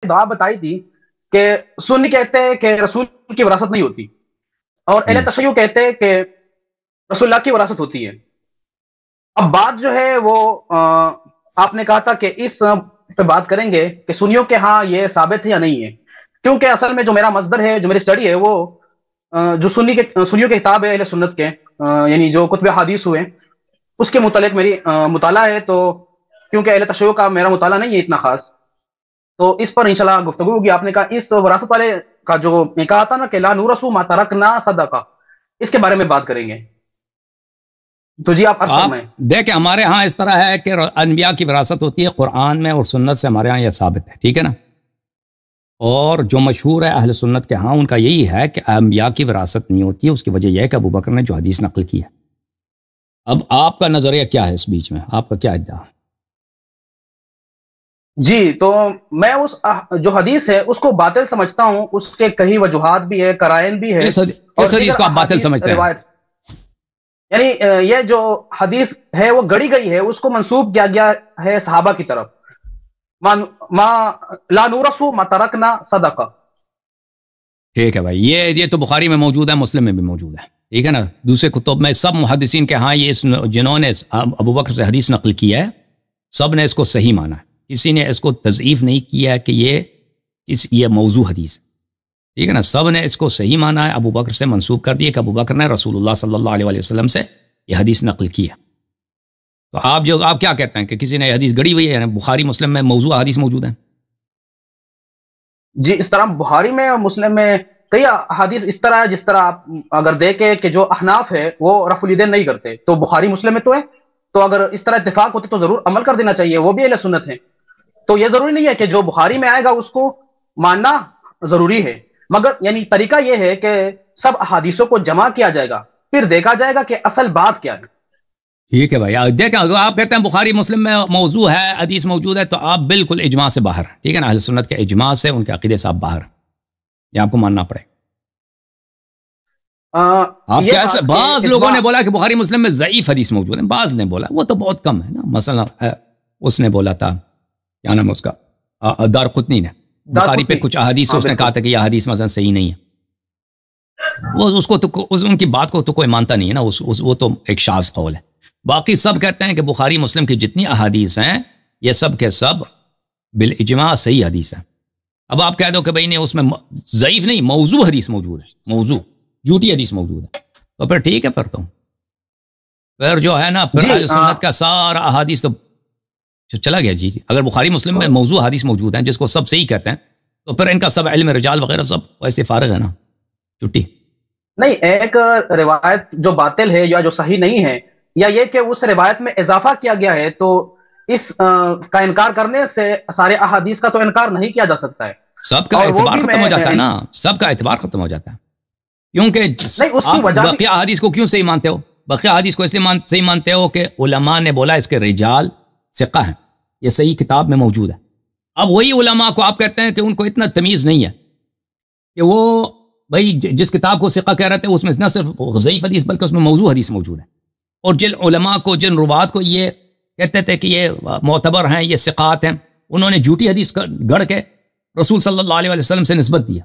دعا بتائی تھی کہ سنی کہتے ہیں کہ رسول کی وراثت نہیں ہوتی، اور اہل تشیع کہتے ہیں کہ رسول اللہ کی وراثت ہوتی ہے۔ اب بات جو ہے وہ آپ نے کہا تھا کہ اس پہ بات کریں گے کہ سنیوں کے ہاں یہ ثابت ہے یا نہیں ہے، کیونکہ اصل میں جو میرا مصدر ہے، جو میری اسٹڈی ہے، وہ جو سنیوں کے کتاب ہے اہل سنت کے، یعنی جو کتب حدیث ہوئے اس کے متعلق میری مطالعہ ہے۔ تو کیونکہ اہل تشیع کا میرا مطالعہ نہیں ہے اتنا خاص، تو اس پر انشاءاللہ گفتگو ہوگی۔ آپ نے کہا اس وراثت والے کا جو میں کہا تھا نا کہ لا نورث ما ترکنا صدقہ، اس کے بارے میں بات کریں گے، تو جی آپ فرمائیں۔ دیکھیں ہمارے ہاں اس طرح ہے کہ انبیاء کی وراثت ہوتی ہے قرآن میں اور سنت سے، ہمارے ہاں یہ ثابت ہے، ٹھیک ہے نا۔ اور جو مشہور ہے اہل سنت کے ہاں ان کا یہی ہے کہ انبیاء کی وراثت نہیں ہوتی ہے۔ اس کی وجہ یہ ہے کہ ابو بکر نے جو حدیث نقل کی ہے۔ اب آپ کا نظریہ کیا ہے اس بیچ میں، آپ کا کیا ادعا ہے؟ جی تو میں اس جو حدیث ہے اس کو باطل سمجھتا ہوں، اس کے کئی وجوہات بھی ہے، قرائن بھی ہے۔ کس حدیث کو آپ باطل سمجھتے ہیں؟ یعنی یہ جو حدیث ہے وہ گڑی گئی ہے، اس کو منسوب کیا گیا ہے صحابہ کی طرف، ما لا نورث ما ترکنا صدقہ۔ ٹھیک ہے بھائی، یہ تو بخاری میں موجود ہے، مسلم میں بھی موجود ہے، ٹھیک ہے نا۔ دوسرے کتب میں سب محدثین کے ہاں یہ جنہوں نے ابو بکر سے حدیث نقل کیا ہے سب نے اس کو صحیح مانا ہے، کسی نے اس کو تضعیف نہیں کیا کہ یہ موضوع حدیث، ٹھیک ہے نا۔ سب نے اس کو صحیح مانا ہے، ابو بکر سے منسوب کر دیا کہ ابو بکر نے رسول اللہ صلی اللہ علیہ وسلم سے یہ حدیث نقل کی ہے۔ تو آپ کیا کہتے ہیں کہ کسی نے حدیث گڑی ہوئی ہے؟ بخاری مسلم میں موضوع حدیث موجود ہے۔ جی اس طرح بخاری میں اور مسلم میں کئی حدیث اس طرح ہے، جس طرح آپ اگر دیکھیں کہ جو احناف ہے وہ رفع الیدین نہیں کرتے، تو بخاری مسلم میں تو ہے، تو اگر اس طرح اتفاق ہوتے تو ضرور عمل کر دینا چاہیے، وہ بھی اہل سنت ہے۔ تو یہ ضروری نہیں ہے کہ جو بخاری میں آئے گا اس کو ماننا ضروری ہے، مگر یعنی طریقہ یہ ہے کہ سب احادیثوں کو جمع کیا جائے گا، پھر دیکھا جائے گا کہ اصل بات کیا ہے۔ ٹھیک ہے بھائی، دیکھیں اگر آپ کہتے ہیں بخاری مسلم میں موضوع ہے، حدیث موجود ہے، تو آپ بالکل اجماع سے باہر، ٹھیک ہے نا۔ اہل سنت کے اجماع سے، ان کے عقیدے سے آپ باہر، یہ آپ کو ماننا پڑے گا۔ آپ کیسے بعض لوگوں نے بولا کہ بخاری مسلم میں ضعیف حدیث موجود ہے، بعض نے بولا، وہ تو بہت کم ہے نا۔ مثلا اس نے بولا تھا، کیا نام اس کا، دارقطنی نے بخاری پہ کچھ احادیث اس نے کہا تھا کہ یہ حدیث مثلا صحیح نہیں ہے، وہ اس کو تو ان کی بات کو تو کوئی مانتا نہیں ہے نا، وہ تو ایک شاذ قول ہے۔ باقی سب کہتے ہیں کہ بخاری مسلم کی جتنی احادیث ہیں یہ سب کے سب بالاجماع صحیح حدیث ہیں۔ اب آپ کہہ دو کہ بھئی نہیں اس میں ضعیف نہیں، موضوع حدیث موجود ہے، موضوع جھوٹی حدیث موجود ہے، تو پھر ٹھیک ہے، پھر جو ہے نا، پھر اہل سنت کا سارا احادیث تو چلا گیا۔ جی اگر بخاری مسلم میں موضوع حدیث موجود ہیں جس کو سب صحیح کہتے ہیں، تو پھر ان کا سب علم رجال وغیرہ سب ویسے فارغ ہے نا، چھٹی نہیں۔ ایک روایت جو باطل ہے یا جو صحیح نہیں ہے، یا یہ کہ اس روایت میں اضافہ کیا گیا ہے، تو اس کا انکار کرنے سے سارے احادیث کا تو انکار نہیں کیا جا سکتا ہے۔ سب کا اعتبار ختم ہو جاتا ہے نا، سب کا اعتبار ختم ہو جاتا ہے، کیونکہ آپ بقیہ احادیث کو کیوں صحیح مانتے ہو؟ بقیہ احادیث کو اس لیے صحیح مانتے ہو کہ علماء نے بولا اس کے رجال ثقہ ہیں، یہ صحیح کتاب میں موجود ہے۔ اب وہی علماء کو آپ کہتے ہیں کہ ان کو اتنا تمیز نہیں ہے کہ وہ بھائی جس کتاب کو ثقہ کہہ رہے تھے اس میں نہ صرف ضعیف حدیث بلکہ اس میں موضوع حدیث موجود ہے، اور جن علماء کو، جن روات کو یہ کہتے تھے کہ یہ معتبر ہیں، یہ ثقات ہیں، انہوں نے جھوٹی حدیث گڑھ کے رسول صلی اللہ علیہ وسلم سے نسبت دیا،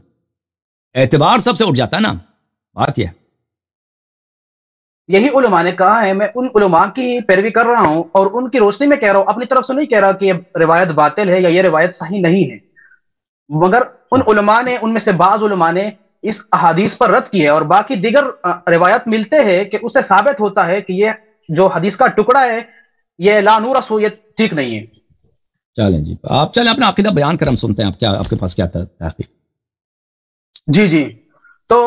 اعتبار سب سے اٹھ جاتا ہے نا۔ بات یہ یہی علماء نے کہا ہے، میں ان علماء کی پیروی کر رہا ہوں اور ان کی روشنی میں کہہ رہا ہوں، اپنی طرف سے نہیں کہہ رہا کہ یہ روایت باطل ہے یا یہ روایت صحیح نہیں ہے، مگر ان علماء نے، ان میں سے بعض علماء نے اس احادیث پر رد کی ہے، اور باقی دیگر روایت ملتے ہیں کہ اسے ثابت ہوتا ہے کہ یہ جو حدیث کا ٹکڑا ہے یہ لا نورث ہو، یہ ٹھیک نہیں ہے۔ چلیں جی، آپ چلیں اپنا عقیدہ بیان کریں، ہم سنتے ہیں آپ کے پاس کیا تحقیق۔ جی تو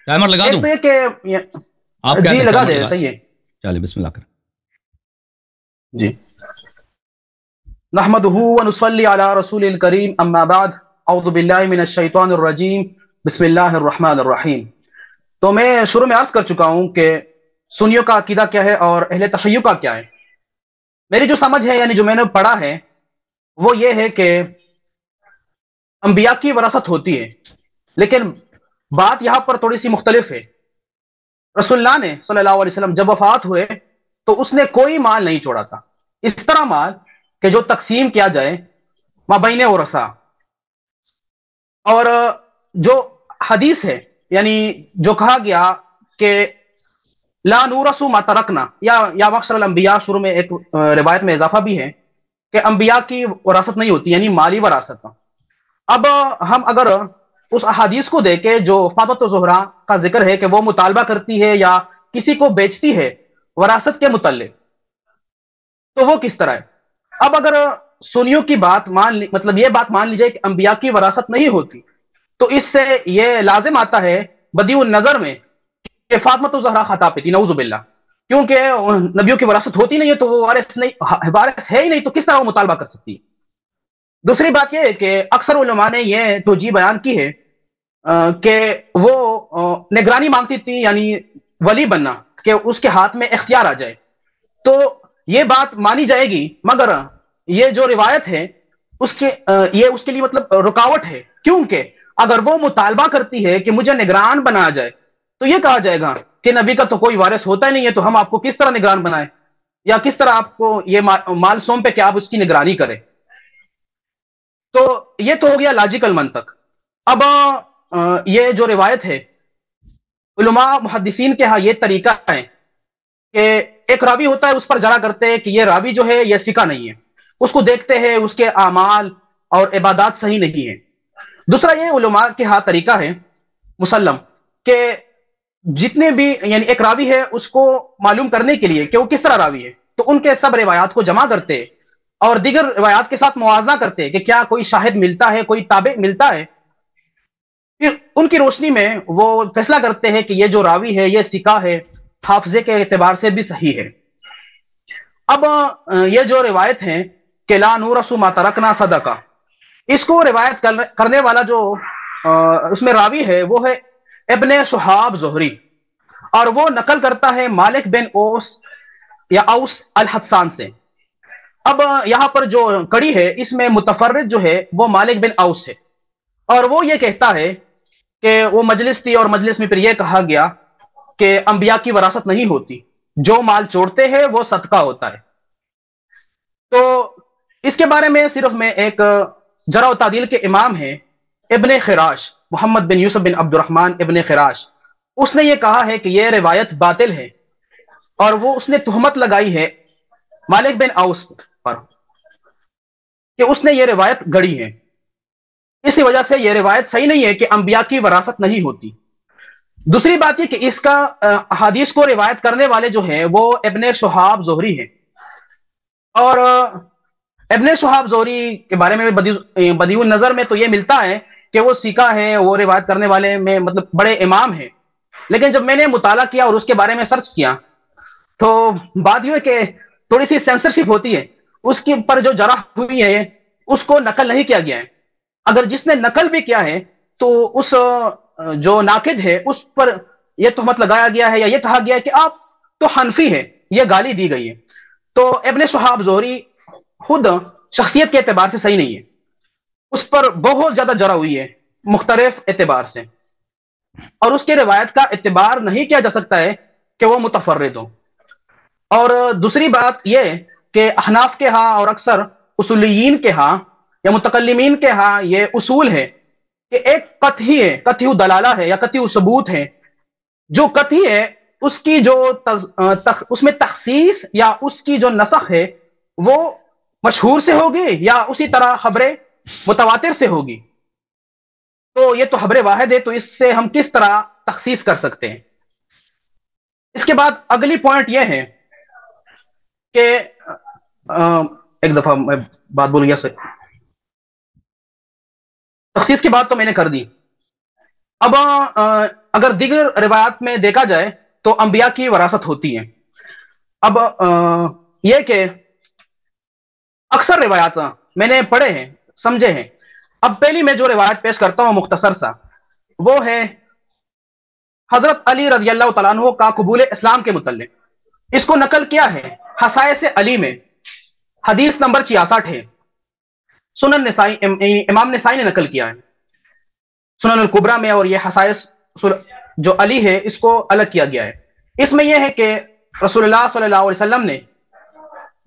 ٹائمر لگا دوں کہ آپ جی لگا دے، صحیح ہے، چلیں بسم اللہ کریں۔ جی نحمدہ ونصلی علی رسول الکریم، اما بعد، اعوذ باللہ من الشیطان الرجیم، بسم اللہ الرحمن الرحیم۔ تو میں شروع میں عرض کر چکا ہوں کہ سنیوں کا عقیدہ کیا ہے اور اہل تشیع کا کیا ہے۔ میری جو سمجھ ہے، یعنی جو میں نے پڑھا ہے، وہ یہ ہے کہ انبیاء کی وراثت ہوتی ہے، لیکن بات یہاں پر تھوڑی سی مختلف ہے۔ رسول اللہ نے صلی اللہ علیہ وسلم جب وفات ہوئے تو اس نے کوئی مال نہیں چھوڑا تھا، اس طرح مال کہ جو تقسیم کیا جائے مابین ورثہ، اور جو حدیث ہے یعنی جو کہا گیا کہ لا نورث ما ترکنا یا معشر الانبیاء، شروع میں ایک روایت میں اضافہ بھی ہے کہ انبیاء کی وراثت نہیں ہوتی، یعنی مالی وراثت. اب ہم اگر اس احادیث کو دیکھیں جو فاطمہ زہرا کا ذکر ہے کہ وہ مطالبہ کرتی ہے یا کسی کو بیچتی ہے وراثت کے متعلق، تو وہ کس طرح ہے؟ اب اگر سنیوں کی بات مطلب یہ بات مان لیجئے کہ انبیاء کی وراثت نہیں ہوتی، تو اس سے یہ لازم آتا ہے بدیع النظر میں کہ فاطمہ زہرا خطا پہ تھی، نعوذ باللہ، کیونکہ نبیوں کی وراثت ہوتی نہیں ہے تو وہ وارث ہے ہی نہیں، تو کس طرح وہ مطالبہ کر سکتی ہے؟ دوسری بات یہ ہے کہ اکثر علماء نے یہ توجیہ بیان کی ہے کہ وہ نگرانی مانگتی تھی، یعنی ولی بننا، کہ اس کے ہاتھ میں اختیار آ جائے. تو یہ بات مانی جائے گی، مگر یہ جو روایت ہے یہ اس کے لیے مطلب رکاوٹ ہے، کیونکہ اگر وہ مطالبہ کرتی ہے کہ مجھے نگران بنایا جائے تو یہ کہا جائے گا کہ نبی کا تو کوئی وارث ہوتا ہی نہیں ہے، تو ہم آپ کو کس طرح نگران بنائیں، یا کس طرح آپ کو یہ مال سونپے کہ آپ اس کی نگرانی کریں. تو یہ تو ہو گیا لاجیکل منطق. اب یہ جو روایت ہے، علماء محدثین کے ہاں یہ طریقہ ہے کہ ایک راوی ہوتا ہے، اس پر جرا کرتے ہیں کہ یہ راوی جو ہے یہ ثقہ نہیں ہے، اس کو دیکھتے ہیں اس کے اعمال اور عبادات صحیح نہیں ہیں. دوسرا یہ علماء کے ہاں طریقہ ہے مسلم کہ جتنے بھی یعنی ایک راوی ہے اس کو معلوم کرنے کے لیے کہ وہ کس طرح راوی ہے، تو ان کے سب روایات کو جمع کرتے اور دیگر روایات کے ساتھ موازنہ کرتے کہ کیا کوئی شاہد ملتا ہے، کوئی تابع ملتا ہے. پھر ان کی روشنی میں وہ فیصلہ کرتے ہیں کہ یہ جو راوی ہے یہ ثقہ ہے، حافظے کے اعتبار سے بھی صحیح ہے. اب یہ جو روایت ہے کہ لا نورث ما ترکنا صدقہ، اس کو روایت کرنے والا جو اس میں راوی ہے وہ ہے ابن شہاب زہری، اور وہ نقل کرتا ہے مالک بن اوس یا اوس الحسان سے. اب یہاں پر جو کڑی ہے اس میں متفرد جو ہے وہ مالک بن اوس ہے، اور وہ یہ کہتا ہے کہ وہ مجلس تھی اور مجلس میں پھر یہ کہا گیا کہ انبیاء کی وراثت نہیں ہوتی، جو مال چھوڑتے ہیں وہ صدقہ ہوتا ہے. تو اس کے بارے میں صرف میں ایک جرح و تعدیل کے امام ہیں ابن خراش، محمد بن یوسف بن عبد الرحمن ابن خراش، اس نے یہ کہا ہے کہ یہ روایت باطل ہے، اور وہ اس نے تہمت لگائی ہے مالک بن اوس پر کہ اس نے یہ روایت گڑی ہے. اسی وجہ سے یہ روایت صحیح نہیں ہے کہ انبیاء کی وراثت نہیں ہوتی. دوسری بات یہ کہ اس کا حدیث کو روایت کرنے والے جو ہیں وہ ابن شہاب زہری ہیں، اور ابن شہاب زہری کے بارے میں بدیع النظر میں تو یہ ملتا ہے کہ وہ ثقہ ہے، وہ روایت کرنے والے میں مطلب بڑے امام ہیں. لیکن جب میں نے مطالعہ کیا اور اس کے بارے میں سرچ کیا تو بات یہ ہے کہ تھوڑی سی سینسرشپ ہوتی ہے، اس کے پر جو جرح ہوئی ہے اس کو نقل نہیں کیا گیا ہے. اگر جس نے نقل بھی کیا ہے تو اس جو ناقد ہے اس پر یہ تہمت لگایا گیا ہے یا یہ کہا گیا ہے کہ آپ تو حنفی ہے، یہ گالی دی گئی ہے. تو ابن شہاب زہری خود شخصیت کے اعتبار سے صحیح نہیں ہے، اس پر بہت زیادہ جرح ہوئی ہے مختلف اعتبار سے، اور اس کے روایت کا اعتبار نہیں کیا جا سکتا ہے کہ وہ متفرد ہو. اور دوسری بات یہ کہ احناف کے ہاں اور اکثر اصولیین کے ہاں یا متکلمین کے ہاں یہ اصول ہے کہ ایک قطعی ہے، قطعی دلالہ ہے یا قطعی ثبوت ہے. جو قطعی ہے اس کی جو اس میں تخصیص یا اس کی جو نسخ ہے وہ مشہور سے ہوگی یا اسی طرح خبر متواتر سے ہوگی. تو یہ تو خبر واحد ہے، تو اس سے ہم کس طرح تخصیص کر سکتے ہیں؟ اس کے بعد اگلی پوائنٹ یہ ہے کہ ایک دفعہ میں بات بول گیا سے تخصیص کی بات تو میں نے کر دی. اب اگر دیگر روایات میں دیکھا جائے تو انبیاء کی وراثت ہوتی ہے. اب یہ کہ اکثر روایات میں نے پڑھے ہیں، سمجھے ہیں. اب پہلی میں جو روایت پیش کرتا ہوں مختصر سا، وہ ہے حضرت علی رضی اللہ تعالیٰ عنہ کا قبول اسلام کے متعلق. اس کو نقل کیا ہے خصائص علی میں، حدیث نمبر 66 ہے. سنن نسائی، امام نسائی نے نقل کیا ہے سنن الکبریٰ میں، اور یہ خصائص جو علی ہے اس کو الگ کیا گیا ہے. اس میں یہ ہے کہ رسول اللہ صلی اللہ علیہ وسلم نے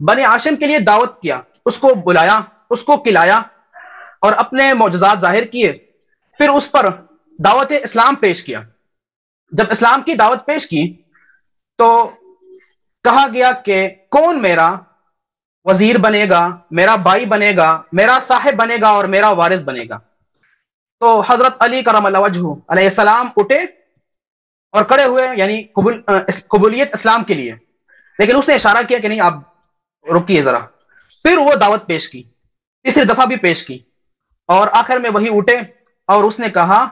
بنی ہاشم کے لیے دعوت کیا، اس کو بلایا، اس کو کھلایا اور اپنے معجزات ظاہر کیے. پھر اس پر دعوت اسلام پیش کیا. جب اسلام کی دعوت پیش کی تو کہا گیا کہ کون میرا وزیر بنے گا، میرا بھائی بنے گا، میرا صاحب بنے گا اور میرا وارث بنے گا. تو حضرت علی کرم اللہ وجہہ علیہ السلام اٹھے اور کھڑے ہوئے، یعنی قبولیت اسلام کے لیے. لیکن اس نے اشارہ کیا کہ نہیں، آپ رکیے ذرا. پھر وہ دعوت پیش کی، تیسری دفعہ بھی پیش کی، اور آخر میں وہی اٹھے اور اس نے کہا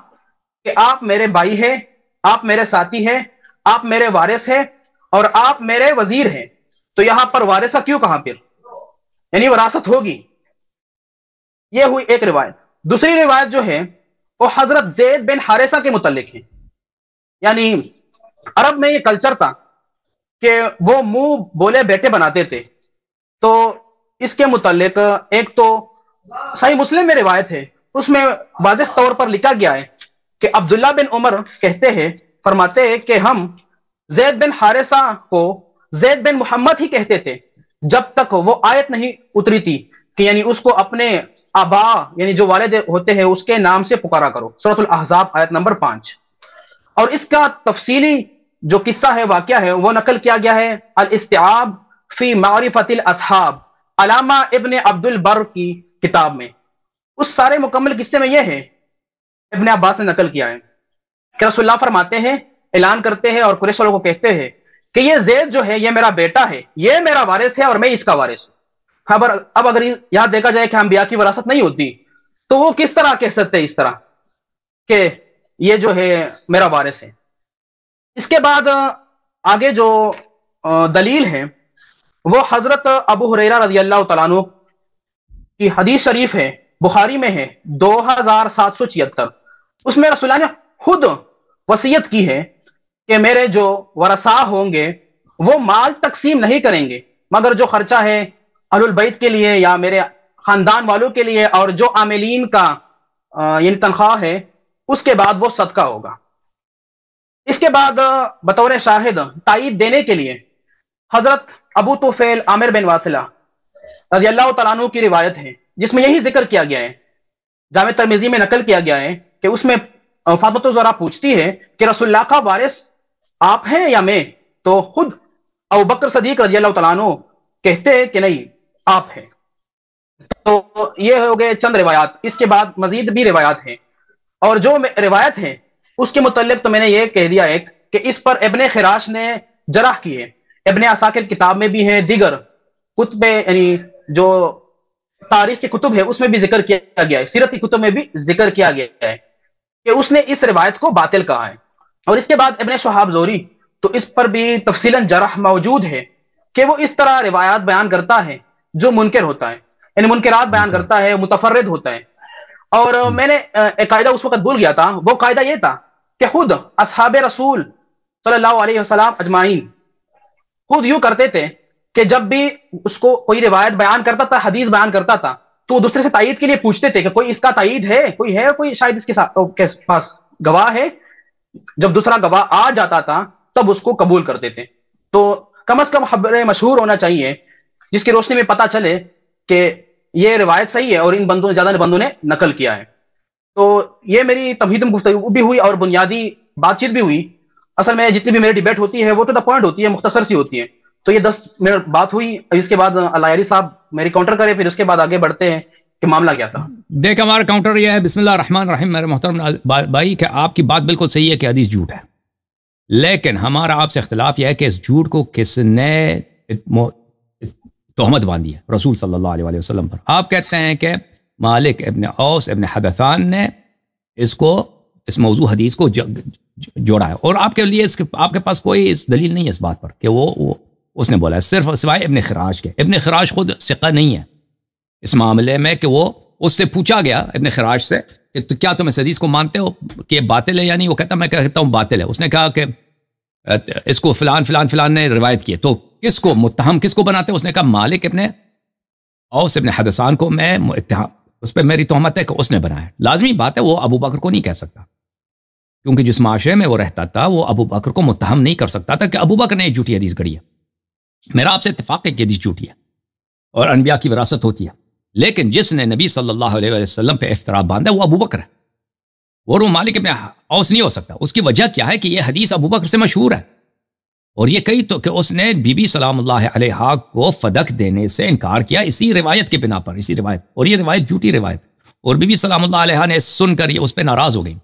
کہ آپ میرے بھائی ہیں، آپ میرے ساتھی ہیں، آپ میرے وارث ہیں اور آپ میرے وزیر ہیں. تو یہاں پر وارثہ کیوں کہاں؟ پھر یعنی وراثت ہوگی. یہ ہوئی ایک روایت. دوسری روایت جو ہے وہ حضرت زید بن حارثہ کے متعلق ہے. یعنی عرب میں یہ کلچر تھا کہ وہ منہ بولے بیٹے بناتے تھے. تو اس کے متعلق ایک تو صحیح مسلم میں روایت ہے، اس میں واضح طور پر لکھا گیا ہے کہ عبداللہ بن عمر کہتے ہیں، فرماتے ہیں کہ ہم زید بن حارثہ کو زید بن محمد ہی کہتے تھے جب تک وہ آیت نہیں اتری تھی کہ یعنی اس کو اپنے آبا یعنی جو والد ہوتے ہیں اس کے نام سے پکارا کرو. سورۃ الاحزاب آیت نمبر 5. اور اس کا تفصیلی جو قصہ ہے، واقعہ ہے، وہ نقل کیا گیا ہے الاستیعاب فی معرفت الاصحاب، علامہ ابن عبد البر کی کتاب میں. اس سارے مکمل قصے میں یہ ہے، ابن عباس نے نقل کیا ہے کہ رسول اللہ فرماتے ہیں، اعلان کرتے ہیں اور قریش والوں کو کہتے ہیں کہ یہ زید جو ہے یہ میرا بیٹا ہے، یہ میرا وارث ہے اور میں اس کا وارث ہوں. اب اگر یہاں دیکھا جائے کہ انبیاء کی وراثت نہیں ہوتی تو وہ کس طرح کہہ سکتے اس طرح کہ یہ جو ہے میرا وارث ہے. اس کے بعد آگے جو دلیل ہے وہ حضرت ابو ہریرہ رضی اللہ تعالیٰ عنہ کی حدیث شریف ہے، بخاری میں ہے 2776. اس میں رسول اللہ نے خود وصیت کی ہے کہ میرے جو ورثاء ہوں گے وہ مال تقسیم نہیں کریں گے، مگر جو خرچہ ہے اہل البیت کے لیے یا میرے خاندان والوں کے لیے اور جو عاملین کا یعنی تنخواہ ہے اس کے بعد وہ صدقہ ہوگا. اس کے بعد بطور شاہد تائید دینے کے لیے حضرت ابو طفیل عامر بن واصلہ رضی اللہ تعالیٰ عنہ کی روایت ہے جس میں یہی ذکر کیا گیا ہے. جامع ترمذی میں نقل کیا گیا ہے کہ اس میں فاطمہ الزہرا پوچھتی ہے کہ رسول اللہ کا وارث آپ ہیں یا میں؟ تو خود ابو بکر صدیق رضی اللہ تعالیٰ عنہ کہتے ہیں کہ نہیں، آپ ہیں. تو یہ ہو گئے چند روایات. اس کے بعد مزید بھی روایات ہیں، اور جو روایت ہے اس کے متعلق تو میں نے یہ کہہ دیا ہے کہ اس پر ابن خراش نے جرح کی ہے. ابن عساکر کتاب میں بھی ہے، دیگر کتب یعنی جو تاریخ کے کتب ہے اس میں بھی ذکر کیا گیا ہے، سیرت کی کتب میں بھی ذکر کیا گیا ہے کہ اس نے اس روایت کو باطل کہا ہے. اور اس کے بعد ابن شہاب زہری تو اس پر بھی تفصیلاً جرح موجود ہے کہ وہ اس طرح روایات بیان کرتا ہے جو منکر ہوتا ہے، یعنی منکرات بیان کرتا ہے، متفرد ہوتا ہے. اور میں نے ایک قاعدہ اس وقت بھول گیا تھا، وہ قاعدہ یہ تھا کہ خود اصحاب رسول صلی اللہ علیہ وسلم اجمعین خود یوں کرتے تھے کہ جب بھی اس کو کوئی روایت بیان کرتا تھا، حدیث بیان کرتا تھا، تو وہ دوسرے سے تائید کے لیے پوچھتے تھے کہ کوئی اس کا تائید ہے، کوئی شاید اس کے پاس گواہ ہے. جب دوسرا گواہ آ جاتا تھا تب اس کو قبول کرتے تھے. تو کم از کم خبر مشہور ہونا چاہیے جس کی روشنی میں پتہ چلے کہ یہ روایت صحیح ہے اور ان بندوں زیادہ بندوں نے نقل کیا ہے. تو یہ میری تمہید گفتگو بھی ہوئی اور بنیادی بات چیت بھی ہوئی. اصل میں جتنی بھی میری ڈیبیٹ ہوتی ہے وہ ٹو دا پوائنٹ ہوتی ہے، مختصر سی ہوتی ہے. تو یہ 10 منٹ بات ہوئی. اس کے بعد علایری صاحب میری کاؤنٹر کرے، پھر اس کے بعد آگے بڑھتے ہیں کہ معاملہ کیا تھا. دیکھ ہمارا کاؤنٹر یہ ہے، بسم اللہ الرحمن الرحیم. میرے محترم بھائی کہ آپ کی بات بالکل صحیح ہے کہ حدیث جھوٹ ہے، لیکن ہمارا آپ سے اختلاف یہ ہے کہ اس جھوٹ کو کس نے تہمت باندھی ہے رسول صلی اللہ علیہ وسلم پر. آپ کہتے ہیں کہ مالک ابن اوس ابن حدثان نے اس موضوع حدیث کو جوڑا ہے، اور آپ کے لیے آپ کے پاس کوئی دلیل نہیں ہے اس بات پر کہ وہ اس نے بولا ہے، صرف سوائے ابن خراش کے. ابن خراش خود ثقہ نہیں ہے اس معاملے میں کہ وہ اس سے پوچھا گیا ابن خراش سے کہ کیا تم اس حدیث کو مانتے ہو کہ یہ باطل ہے یا نہیں؟ وہ کہتا میں کہتا ہوں باطل ہے. اس نے کہا کہ اس کو فلان فلان فلان نے روایت کی ہے، تو کس کو متہم کس کو بناتے ہیں؟ اس نے کہا مالک ابن اوس ابن حدثان کو میں اس پہ میری تہمت ہے کہ اس نے بنایا. لازمی بات ہے وہ ابو بکر کو نہیں کہہ سکتا، کیونکہ جس معاشرے میں وہ رہتا تھا وہ ابو بکر کو متہم نہیں کر سکتا تھا کہ ابو بکر نے ایک جھوٹی حدیث گڑھی ہے. میرا آپ سے اتفاق ہے کہ حدیث جھوٹی ہے اور انبیاء کی وراثت ہوتی ہے، لیکن جس نے نبی صلی اللہ علیہ وسلم پہ افتراء باندھا وہ ابو بکر ہے، اور وہ مالک ابن اوس نہیں ہو سکتا. اس کی وجہ کیا ہے کہ یہ حدیث ابو بکر سے مشہور ہے، اور یہ کئی تو کہ اس نے بی بی سلام اللہ علیہا کو فدق دینے سے انکار کیا اسی روایت کے بنا پر، اسی روایت، اور یہ روایت جھوٹی روایت، اور بی بی سلام اللہ علیہا نے سن کر یہ اس پہ ناراض ہو گئی.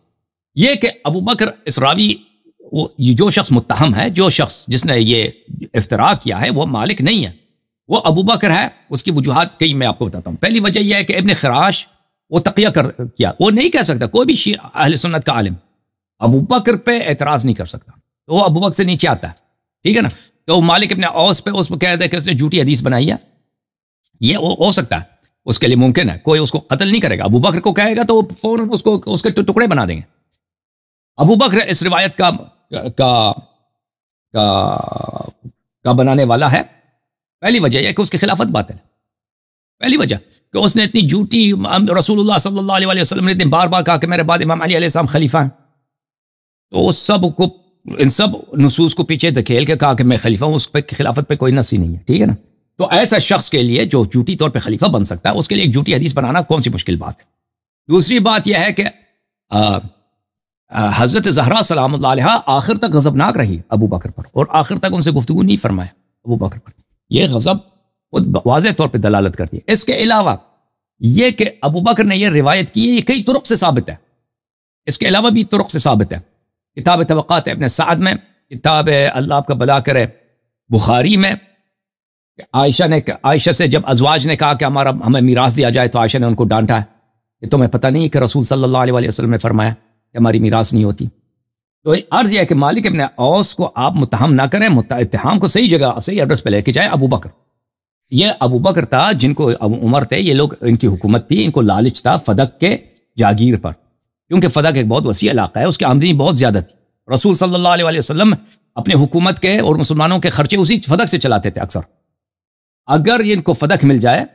یہ کہ ابو بکر اس راوی، یہ جو شخص متہم ہے، جو شخص جس نے یہ افتراء کیا ہے، وہ مالک نہیں ہے، وہ ابو بکر ہے. اس کی وجوہات کئی میں آپ کو بتاتا ہوں. پہلی وجہ یہ ہے کہ ابن خراش وہ تقیہ کیا، وہ نہیں کہہ سکتا، کوئی بھی شیعہ اہل سنت کا عالم ابو بکر پہ اعتراض نہیں کر سکتا، تو وہ ابو بکر سے نیچے آتا ہے، ٹھیک ہے نا. تو مالک ابن اوس پہ اس کو کہہ دے کہ اس نے جھوٹی حدیث بنائی ہے، یہ ہو سکتا ہے، اس کے لیے ممکن ہے. کوئی اس کو قتل نہیں کرے گا، ابو بکر کو کہے گا تو فوراً اس کے ٹکڑے بنا دیں گے. ابو بکر اس روایت کا بنانے والا ہے. پہلی وجہ یہ کہ اس کی خلافت باطل ہے. پہلی وجہ کہ اس نے اتنی جھوٹی، رسول اللہ صلی اللہ علیہ وسلم نے اتنے بار بار کہا کہ میرے بعد امام علی علیہ السلام خلیفہ ہیں، تو اس سب کو، ان سب نصوص کو پیچھے دھکیل کے کہا کہ میں خلیفہ ہوں، اس پہ خلافت پہ کوئی نص ہی نہیں ہے، ٹھیک ہے نا. تو ایسا شخص کے لیے جو جھوٹی طور پہ خلیفہ بن سکتا ہے، اس کے لیے ایک جھوٹی حدیث بنانا کون سی مشکل بات ہے. دوسری بات یہ ہے کہ حضرت زہرا سلام اللہ علیہ آخر تک غضبناک رہی ابو بکر پر، اور آخر تک ان سے گفتگو نہیں فرمایا ابو بکر پر. یہ غضب خود واضح طور پہ دلالت کرتی ہے. اس کے علاوہ یہ کہ ابو بکر نے یہ روایت کی ہے، یہ کئی طرق سے ثابت ہے، اس کے علاوہ بھی طرق سے ثابت ہے. کتاب طبقات ابن سعد میں، کتاب اللہ آپ کا بلا کرے بخاری میں، عائشہ سے جب ازواج نے کہا کہ ہمیں میراث دیا جائے، تو عائشہ نے ان کو ڈانٹا ہے کہ تمہیں پتہ نہیں کہ رسول صلی اللہ علیہ وسلم نے فرمایا کہ ہماری میراث نہیں ہوتی. تو عرض یہ ہے کہ مالک ابن اوس کو آپ متہم نہ کریں، اتہام کو صحیح جگہ، صحیح ایڈریس پہ لے کے جائیں. ابو بکر، یہ ابو بکر تھا جن کو ابو عمر تھے، یہ لوگ، ان کی حکومت تھی، ان کو لالچ تھا فدق کے جاگیر پر، کیونکہ فدق ایک بہت وسیع علاقہ ہے، اس کی آمدنی بہت زیادہ تھی. رسول صلی اللہ علیہ وسلم اپنے حکومت کے اور مسلمانوں کے خرچے اسی فدق سے چلاتے تھے اکثر. اگر ان کو فدق مل جائے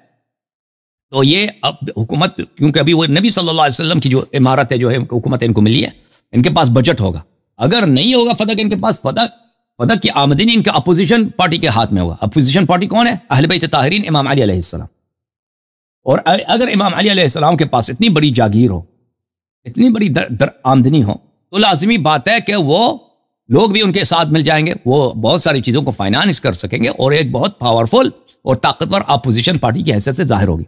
تو یہ اب حکومت، کیونکہ ابھی وہ نبی صلی اللہ علیہ وسلم کی جو عمارت ہے، جو ہے حکومت ان کو ملی ہے، ان کے پاس بجٹ ہوگا. اگر نہیں ہوگا فدق ان کے پاس، فدق کی آمدنی ان کے اپوزیشن پارٹی کے ہاتھ میں ہوگا. اپوزیشن پارٹی کون ہے؟ اہل بیت طاہرین، امام علی علیہ السلام. اور اگر امام علی علیہ السلام کے پاس اتنی بڑی جاگیر ہو، اتنی بڑی آمدنی ہو، تو لازمی بات ہے کہ وہ لوگ بھی ان کے ساتھ مل جائیں گے، وہ بہت ساری چیزوں کو فائنانس کر سکیں گے، اور ایک بہت پاورفل اور طاقتور اپوزیشن پارٹی کی حیثیت سے ظاہر ہوگی.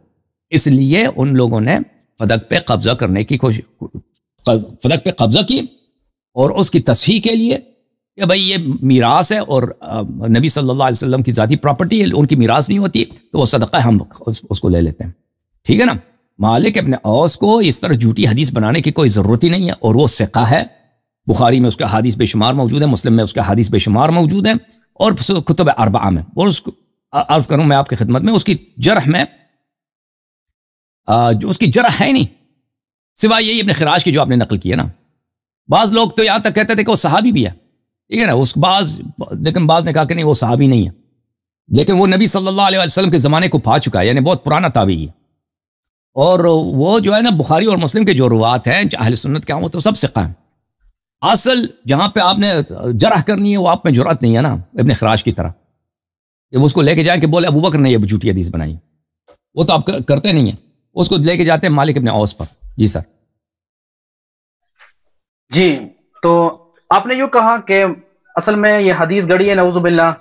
اس لیے ان لوگوں نے فدق پہ قبضہ کرنے کی فدق پہ قبضہ کی، اور اس کی تصحیح کے لیے کہ بھئی یہ میراث ہے، اور نبی صلی اللہ علیہ وسلم کی ذاتی پراپرٹی ہے، ان کی میراث نہیں ہوتی، تو وہ صدقہ ہم اس کو لے لیتے ہیں، ٹھیک ہے نا. مالک ابن اوس کو اس طرح جھوٹی حدیث بنانے کی کوئی ضرورت ہی نہیں ہے، اور وہ ثقہ ہے. بخاری میں اس کا حدیث بے شمار موجود ہے، مسلم میں اس کا حدیث بے شمار موجود ہے، اور کتب اربعہ میں. اور اس کو عرض کروں میں آپ کی خدمت میں، اس کی جرح میں جو اس کی جرح ہے نہیں، سوائے یہی ابن خراش کی جو آپ نے نقل کی ہے نا. بعض لوگ تو یہاں تک کہتے تھے کہ وہ صحابی بھی ہے، ٹھیک ہے نا، لیکن بعض نے کہا کہ نہیں، وہ صحابی نہیں ہے، لیکن وہ نبی صلی اللہ علیہ وسلم کے زمانے کو پا چکا ہے، یعنی بہت پرانا تابعی ہے. اور وہ جو ہے نا بخاری اور مسلم کے جو روات ہیں اہل سنت کے، وہ تو سب ثقہ ہیں. اصل جہاں پہ آپ نے جرح کرنی ہے، وہ آپ میں جرأت نہیں ہے نا ابن خراش کی طرح کہ وہ اس کو لے کے جائیں کہ بولے ابو بکر نے یہ جھوٹی حدیث بنائی. وہ تو آپ کرتے نہیں ہیں، اس کو لے کے جاتے ہیں مالک ابن اوس پر. جی سر. جی، تو آپ نے یوں کہا کہ اصل میں یہ حدیث گڑی ہے نعوذ باللہ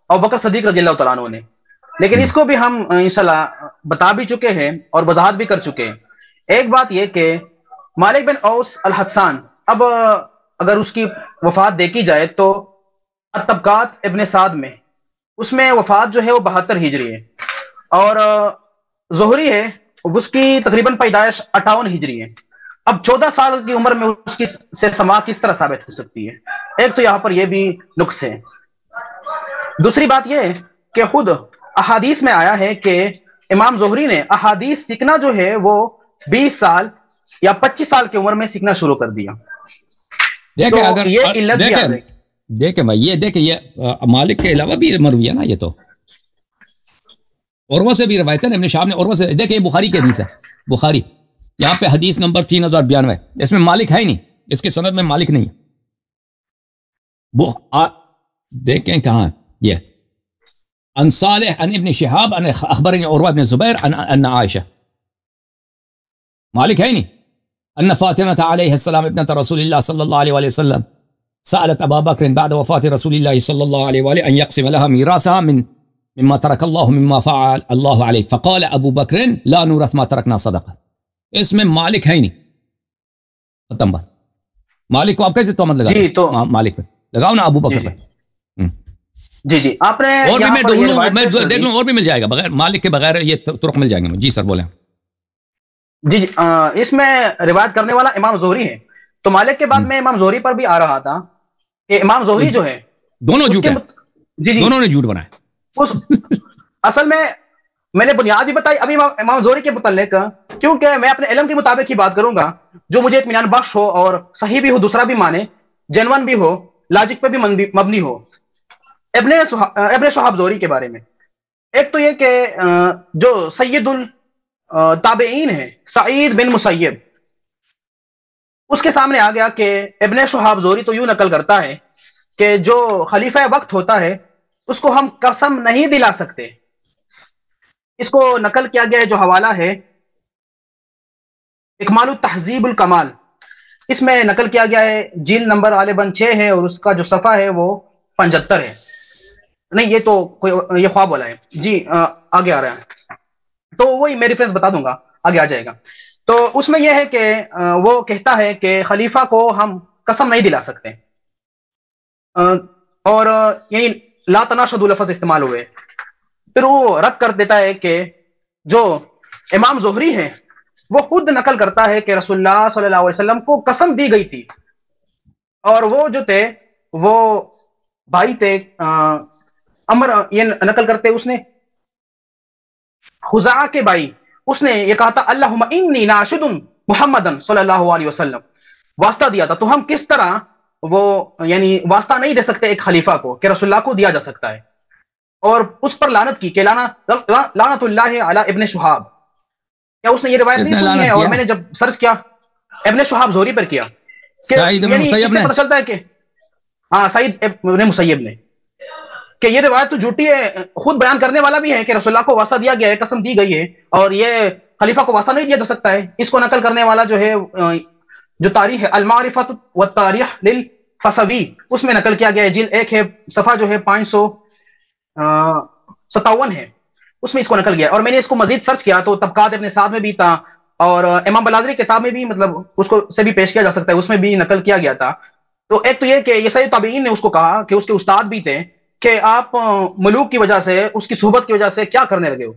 ابو بکر صدیق رضی اللہ تعالیٰ عنہ نے، لیکن اس کو بھی ہم انشاءاللہ بتا بھی چکے ہیں اور وضاحت بھی کر چکے ہیں. ایک بات یہ کہ مالک بن اوس الحدثان، اب اگر اس کی وفات دیکھی جائے تو طبقات ابن سعد میں اس میں وفات جو ہے وہ 72 ہجری ہے، اور زہری ہے اس کی تقریباً پیدائش 58 ہجری ہے. اب 14 سال کی عمر میں اس کی سے سماع کس طرح ثابت ہو سکتی ہے؟ ایک تو یہاں پر یہ بھی نقص ہے. دوسری بات یہ ہے کہ خود احادیث میں آیا ہے کہ امام زہری نے احادیث سیکھنا جو ہے وہ 20 سال یا 25 سال کی عمر میں سیکھنا شروع کر دیا. دیکھیں بھائی، یہ مالک کے علاوہ بھی مروی ہے نا، یہ تو عروہ سے بھی روایت ہے، ابن شہاب نے عروہ سے. دیکھیں یہ بخاری کی حدیث ہے، بخاری یہاں پہ حدیث نمبر 3092، اس میں مالک ہے ہی نہیں، اس کے سند میں مالک نہیں ہے. دیکھیں کہاں یہ ان صالح ان ابن شہاب ان اخبرنی عروہ ابن زبیر ان عائشہ، مالک ہے ہی نہیں. ان فاطمة علیہ السلام ابنۃ رسول اللہ صلی اللہ علیہ وآلہ وسلم سألت ابا بکر بعد وفاة رسول اللہ صلی اللہ علیہ وآلہ ان يقسم لها میراثها مما ترک اللہ مما فعل اللہ علیہ فقال ابو بکر لا نورث ما ترکنا صدقہ. اس میں مالک ہے ہی نہیں. ختم بات. مالک کو آپ کیسے تہمت لگاتے ہیں؟ تو مالک پہ لگاؤ نا، ابو بکر پہ. جی جی آپ نے اور بھی میں ڈھونڈ لوں، میں دیکھ لوں اور بھی مل جائے گا، بغیر مالک کے بغیر یہ طرق مل جائیں گے. جی سر بولیں. جی جی اس میں روایت کرنے والا امام زہری ہے. تو مالک کے بعد میں امام زہری پر بھی آ رہا تھا کہ امام زہری جو ہے دونوں جھوٹ ہیں. جی جی دونوں نے جھوٹ بنایا. اصل میں نے بنیاد بھی بتائی ابھی امام زہری کے متعلق، کیونکہ میں اپنے علم کے مطابق ہی بات کروں گا جو مجھے اطمینان بخش ہو اور صحیح بھی ہو، دوسرا بھی مانے، جنون بھی ہو، لاجک پہ بھی مبنی ہو. ابن شہاب زہری کے بارے میں ایک تو یہ کہ جو سید التابعین ہے سعید بن مسیب، اس کے سامنے آ گیا کہ ابن شہاب زہری تو یوں نقل کرتا ہے کہ جو خلیفہ وقت ہوتا ہے اس کو ہم قسم نہیں دلا سکتے. اس کو نقل کیا گیا ہے، جو حوالہ ہے اکمال التہذیب الکمال، اس میں نقل کیا گیا ہے. جلد نمبر غالباً 6 ہے اور اس کا جو صفحہ ہے وہ 75 ہے. نہیں یہ تو یہ خواب والا ہے. جی آگے آ رہا ہے تو وہی میں ریفرنس بتا دوں گا، آگے آ جائے گا. تو اس میں یہ ہے کہ وہ کہتا ہے کہ خلیفہ کو ہم قسم نہیں دلا سکتے، اور یعنی لا تناشد لفظ استعمال ہوئے. پھر وہ رد کر دیتا ہے کہ جو امام زہری ہے وہ خود نقل کرتا ہے کہ رسول اللہ صلی اللہ علیہ وسلم کو قسم دی گئی تھی، اور وہ جو تھے وہ بھائی تھے امر، یہ نقل کرتے اس نے خزاعہ کے بھائی، اس نے یہ کہا تھا اللہم انی ناشد محمدن صلی اللہ علیہ وسلم، واسطہ دیا تھا. تو ہم کس طرح وہ یعنی واسطہ نہیں دے سکتے ایک خلیفہ کو کہ رسول اللہ کو دیا جا سکتا ہے. اور اس پر لعنت کی کہ لعنت اللہ علی ابن شہاب. کیا اس نے یہ روایت نہیں سنی ہے؟ اور میں نے جب سرچ کیا ابن شہاب زہری پر کیا، سعید بن مسیب نے، پتہ چلتا ہے کہ ہاں سعید بن مسیب نے، کہ یہ روایت تو جھوٹی ہے. خود بیان کرنے والا بھی ہے کہ رسول اللہ کو واسطہ دیا گیا ہے، قسم دی گئی ہے، اور یہ خلیفہ کو واسطہ نہیں دیا جا سکتا ہے. اس کو نقل کرنے والا جو ہے جو تاریخ ہے المعرفۃ والتاریخ للفصوی، اس میں نقل کیا گیا ہے. جلد 1 ہے، صفحہ جو ہے 557 ہے، اس میں اس کو نقل کیا. اور میں نے اس کو مزید سرچ کیا تو طبقات ابن سعد میں بھی تھا، اور امام بلازری کتاب میں بھی مطلب اس کو سے بھی پیش کیا جا سکتا ہے، اس میں بھی نقل کیا گیا تھا. تو ایک تو یہ کہ یہ سید تابعین نے اس کو کہا کہ اس کے استاد بھی تھے کہ آپ ملوک کی وجہ سے، اس کی صحبت کی وجہ سے کیا کرنے لگے ہو.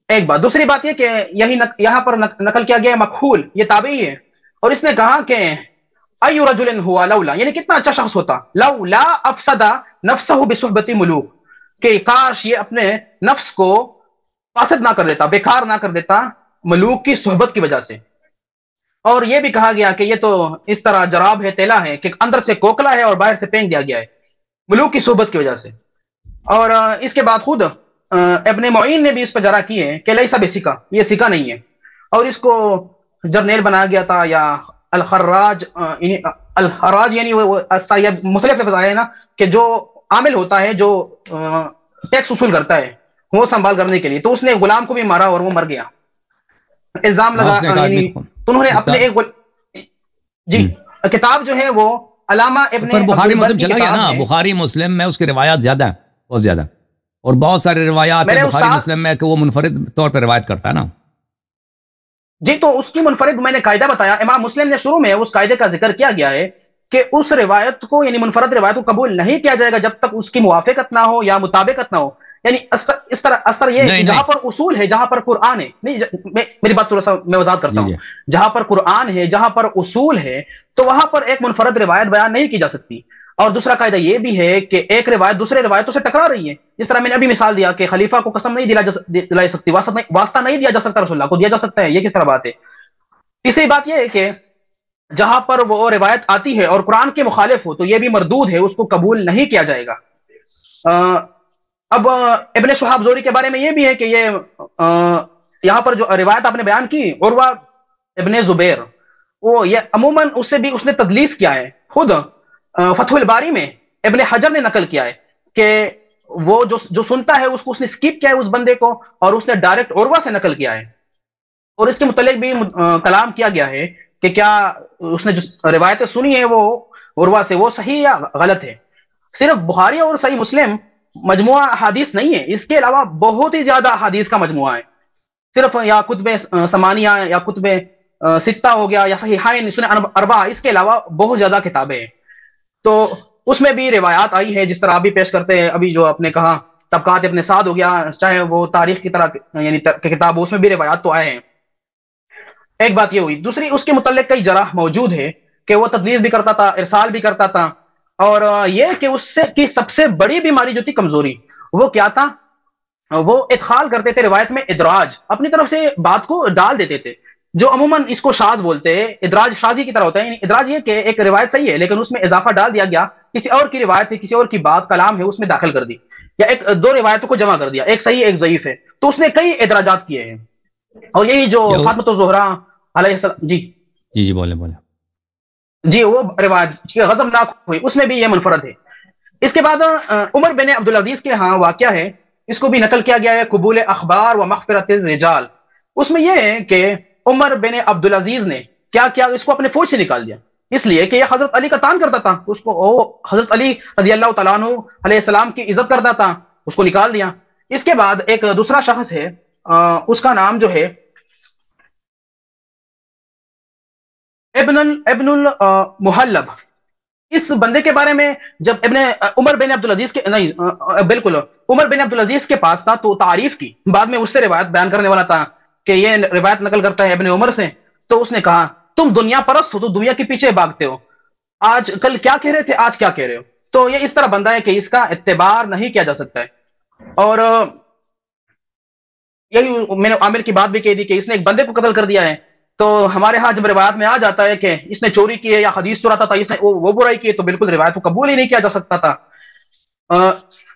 ایک بات. دوسری بات یہ کہ یہاں پر نقل کیا گیا مکحول، یہ تابعی ہے، اور اس نے کہا کہ ای رجل ہوا لولا، یعنی کتنا اچھا شخص ہوتا، لولا افسد نفسه بصحبت ملوک، کہ کاش یہ اپنے نفس کو فاسد نہ کر دیتا، بیکار نہ کر دیتا ملوک کی صحبت کی وجہ سے. اور یہ بھی کہا گیا کہ یہ تو اس طرح جراب ہے، تیلا ہے، کہ اندر سے کوکلا ہے اور باہر سے پھینک دیا گیا ہے ملوک کی صحبت کی وجہ سے. اور اس کے بعد خود ابن معین نے بھی اس پر جرا کی ہے کہ لیسا بسکا، یہ سکا نہیں ہے، اور اس کو جرنیل بنایا گیا تھا، یا الخراج، الخراج یعنی مختلف لفظ آئے ہیں نا، کہ جو عامل ہوتا ہے جو ٹیکس وصول کرتا ہے وہ سنبھال کرنے کے لیے. تو اس نے غلام کو بھی مارا اور وہ مر گیا. الزام لگا، یعنی انہوں نے اپنے ایک جی کتاب جو ہے وہ علامہ ابن بخاری مسلم چلا گیا نا، بخاری مسلم میں اس کی روایات زیادہ ہیں، بہت زیادہ، اور بہت سارے روایات ہیں بخاری مسلم میں کہ وہ منفرد طور پہ روایت کرتا ہے نا. جی تو اس کی منفرد میں نے قاعدہ بتایا، امام مسلم نے شروع میں اس قاعدے کا ذکر کیا گیا ہے کہ اس روایت کو یعنی منفرد روایت کو قبول نہیں کیا جائے گا جب تک اس کی موافقت نہ ہو یا مطابقت نہ ہو. یعنی اس طرح اثر یہ ہے کہ جہاں پر اصول ہے، جہاں پر قرآن ہے، نہیں میری بات تھوڑا سا میں وضاحت کرتا ہوں، جہاں پر قرآن ہے، جہاں پر اصول ہے، تو وہاں پر ایک منفرد روایت بیان نہیں کی جا سکتی. اور دوسرا قاعدہ یہ بھی ہے کہ ایک روایت دوسرے روایتوں سے ٹکرا رہی ہے. جس طرح میں نے ابھی مثال دیا کہ خلیفہ کو قسم نہیں دلائی سکتی، واسطہ نہیں دیا جا سکتا، رسول اللہ کو دیا جا سکتا ہے، یہ کس طرح بات ہے. تیسری بات یہ ہے کہ جہاں پر وہ روایت آتی ہے اور قرآن کے مخالف ہو تو یہ بھی مردود ہے، اس کو قبول نہیں کیا جائے گا. اب ابن شہاب زہری کے بارے میں یہ بھی ہے کہ یہ یہاں پر جو روایت آپ نے بیان کی عروہ ابن زبیر، وہ یہ عموماً اس سے بھی اس نے تدلیس کیا ہے. خود فتح الباری میں ابن حجر نے نقل کیا ہے کہ وہ جو سنتا ہے اس کو اس نے سکپ کیا ہے اس بندے کو، اور اس نے ڈائریکٹ عروہ سے نقل کیا ہے. اور اس کے متعلق بھی کلام کیا گیا ہے کہ کیا اس نے جو روایتیں سنی ہیں وہ عروہ سے وہ صحیح یا غلط ہے. صرف بخاری اور صحیح مسلم مجموعہ احادیث نہیں ہے، اس کے علاوہ بہت ہی زیادہ احادیث کا مجموعہ ہے. صرف یا کتب ثمانیہ یا کتب ستہ ہو گیا یا صحیحین سنن اربعہ، اس کے علاوہ بہت زیادہ کتابیں ہیں. تو اس میں بھی روایات آئی ہے، جس طرح آپ بھی پیش کرتے ہیں ابھی جو آپ نے کہا طبقات ابن سعد ہو گیا، چاہے وہ تاریخ کی طرح یعنی کتاب، اس میں بھی روایات تو آئے ہیں. ایک بات یہ ہوئی. دوسری، اس کے متعلق کئی جرح موجود ہے کہ وہ تدلیس بھی کرتا تھا، ارسال بھی کرتا تھا، اور یہ کہ اس سے کی سب سے بڑی بیماری جو تھی کمزوری، وہ کیا تھا؟ وہ ادخال کرتے تھے روایت میں ادراج، اپنی طرف سے بات کو ڈال دیتے تھے، جو عموماً اس کو شاذ بولتے ہیں. ادراج شاذی کی طرح ہوتا ہے. یعنی ادراج یہ کہ ایک روایت صحیح ہے لیکن اس میں اضافہ ڈال دیا گیا، کسی اور کی روایت ہے، کسی اور کی بات کلام ہے، اس میں داخل کر دی، یا ایک دو روایتوں کو جمع کر دیا، ایک صحیح ایک ضعیف ہے. تو اس نے کئی ادراجات کیے ہیں. اور یہی جو فاطمۃ الزہرا علیہ السلام، جی بولے جی وہ روایت غضبناک ہوئی، اس میں بھی یہ منفرد ہے. اس کے بعد عمر بن عبدالعزیز کے ہاں واقعہ ہے، اس کو بھی نقل کیا گیا ہے، قبول اخبار و مغفرت الرجال. اس میں یہ ہے کہ عمر بن عبدالعزیز نے کیا کیا، اس کو اپنے فوج سے نکال دیا، اس لیے کہ یہ حضرت علی کا تان کرتا تھا، اس کو حضرت علی رضی اللہ تعالیٰ عنہ علیہ السلام کی عزت کرتا تھا، اس کو نکال دیا. اس کے بعد ایک دوسرا شخص ہے، اس کا نام جو ہے ابن المحلب. اس بندے کے بارے میں جب عمر بن عبدالعزیز کے نہیں بالکل عمر بن عبدالعزیز کے پاس تھا تو تعریف کی، بعد میں اس سے روایت بیان کرنے والا تھا کہ یہ روایت نقل کرتا ہے ابن عمر سے. تو اس نے کہا تم دنیا پرست ہو، تو دنیا کے پیچھے بھاگتے ہو، آج کل کیا کہہ رہے تھے، آج کیا کہہ رہے ہو. تو یہ اس طرح بندہ ہے کہ اس کا اعتبار نہیں کیا جا سکتا ہے. اور یہی میں نے عامر کی بات بھی کہہ دی کہ اس نے ایک بندے کو قتل کر دیا ہے. تو ہمارے ہاں جب روایت میں آ جاتا ہے کہ اس نے چوری کی ہے یا حدیث چراتا تھا، اس نے وہ برائی کی ہے، تو بالکل روایت کو قبول ہی نہیں کیا جا سکتا تھا.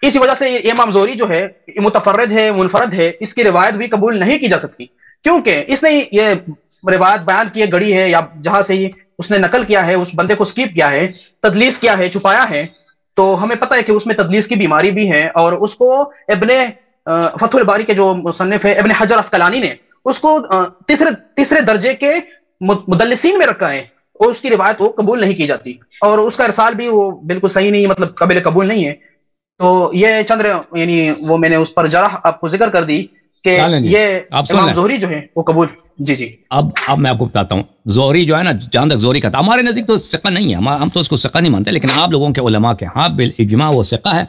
اسی وجہ سے یہ امام زہری جو ہے متفرد ہے، منفرد ہے، اس کی روایت بھی قبول نہیں کی جا سکتی، کیونکہ اس نے یہ روایت بیان کی ہے، گڑی ہے، یا جہاں سے اس نے نقل کیا ہے، اس بندے کو سکیپ کیا ہے، تدلیس کیا ہے، چھپایا ہے. تو ہمیں پتہ ہے کہ اس میں تدلیس کی بیماری بھی ہے، اور اس کو ابن فتح الباری کے جو مصنف ہے ابن حجر عسقلانی نے اس کو تیسرے درجے کے مدلسین میں رکھا ہے، اور اس کی روایت وہ قبول نہیں کی جاتی، اور اس کا ارسال بھی وہ بالکل صحیح نہیں، مطلب قابل قبول نہیں ہے. تو یہ چند یعنی وہ میں نے اس پر جرح آپ کو ذکر کر دی کہ یہ امام زہری جو ہے وہ قبول. جی اب میں آپ کو بتاتا ہوں. زہری جو ہے نا، جہاں تک زہری کا تھا، ہمارے نزدیک تو ثقہ نہیں ہے، ہم تو اس کو ثقہ نہیں مانتے، لیکن آپ لوگوں کے علماء کے ہاں بالاجماع وہ ثقہ ہے.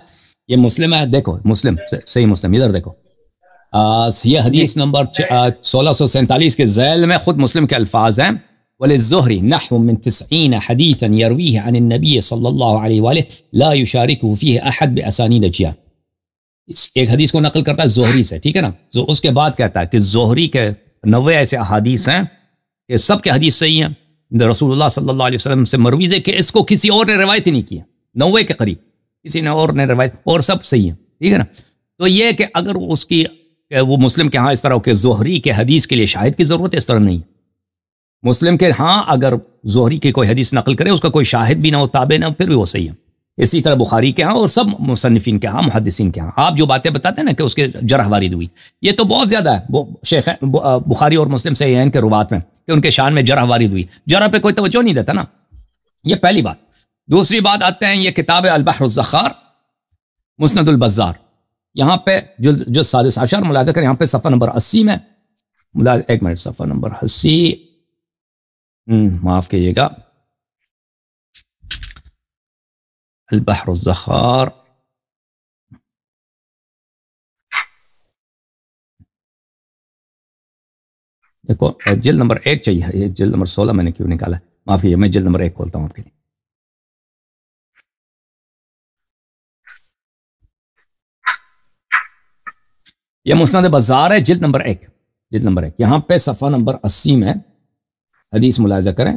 یہ مسلم ہے، دیکھو مسلم، صحیح مسلم، ادھر دیکھو، یہ حدیث نمبر 1647 کے ذیل میں خود مسلم کے الفاظ ہیں، وَلِلزُّهْرِ نَحْوٌ مِّن 90 حَدِيثًا يَرْوِيهِ عَنِ النَّبِيِّ صلی اللہ علیہ وآلہ لَا يُشَارِكُهُ فِيهِ أَحَدٌ بِأَسَانِيدَ جِيَادٍ. ایک حدیث کو نقل کرتا ہے زہری سے، ٹھیک ہے نا. اس کے بعد کہتا ہے کہ زہری کے 90 ایسے احادیث ہیں کہ سب کے حدیث صحیح ہیں، رسول اللہ صلی اللہ علیہ وسلم سے مروی ہے، کہ اس کو کسی اور نے روایت ہی نہیں کی ہے، 90 کے قریب کسی نے اور نے روایت، اور سب صحیح ہیں، ٹھیک ہے نا. تو یہ کہ اگر اس کی وہ مسلم کے ہاں اس طرح ہو کہ زہری کے حدیث کے لیے شاہد کی ضرورت ہے، اس طرح نہیں. مسلم کے ہاں اگر زہری کی کوئی حدیث نقل کرے، اس کا کوئی شاہد بھی نہ ہو، تابع نہ ہو، پھر بھی وہ صحیح ہے. اسی طرح بخاری کے ہاں اور سب مصنفین کے ہاں، محدثین کے ہاں. آپ جو باتیں بتاتے ہیں نا کہ اس کے جرح وارد ہوئی، یہ تو بہت زیادہ ہے. وہ شیخ بخاری اور مسلم سے ان کے روات میں کہ ان کے شان میں جرح وارد ہوئی، جرح پہ کوئی توجہ نہیں دیتا نا. یہ پہلی بات. دوسری بات آتے ہیں یہ کتاب البحر الزخار مسند البزار، یہاں پہ جو 16 ملاحظہ کریں، یہاں پہ صفحہ نمبر 80 میں، ایک منٹ، صفحہ نمبر 80، معاف کیجیے گا، البحر الزخار، دیکھو جلد نمبر 1 چاہیے، یہ جلد نمبر 16 میں نے کیوں نکالا، معاف کیجیے، میں جلد نمبر 1 کھولتا ہوں آپ کے لیے. یہ مسند بزار ہے، جلد نمبر 1، جلد نمبر 1، یہاں پہ صفحہ نمبر 80 میں حدیث ملاحظہ کریں.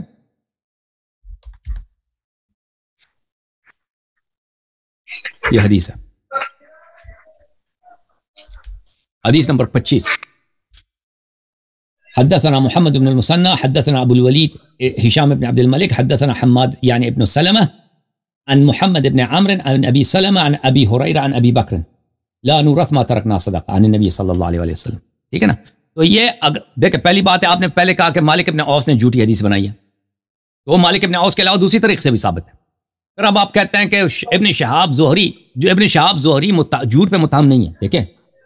یہ حدیث ہے، حدیث نمبر 25. حدثنا محمد بن المثنى حدثنا ابو الوليد هشام بن عبد الملك حدثنا حماد يعني ابن سلمة عن محمد بن عمرو عن ابي سلمة عن ابي هريرة عن ابي بكر لا نورث ما تركنا صدقة عن النبي صلی اللہ علیہ وسلم. ٹھیک ہے نا. تو یہ دیکھیں پہلی بات ہے، آپ نے پہلے کہا کہ مالک ابن اوس نے جھوٹی حدیث بنائی ہے، تو وہ مالک ابن اوس کے علاوہ دوسری طریقے سے بھی ثابت ہے. پھر اب آپ کہتے ہیں کہ ابن شہاب زہری جھوٹ پہ متہم نہیں ہے. دیکھیں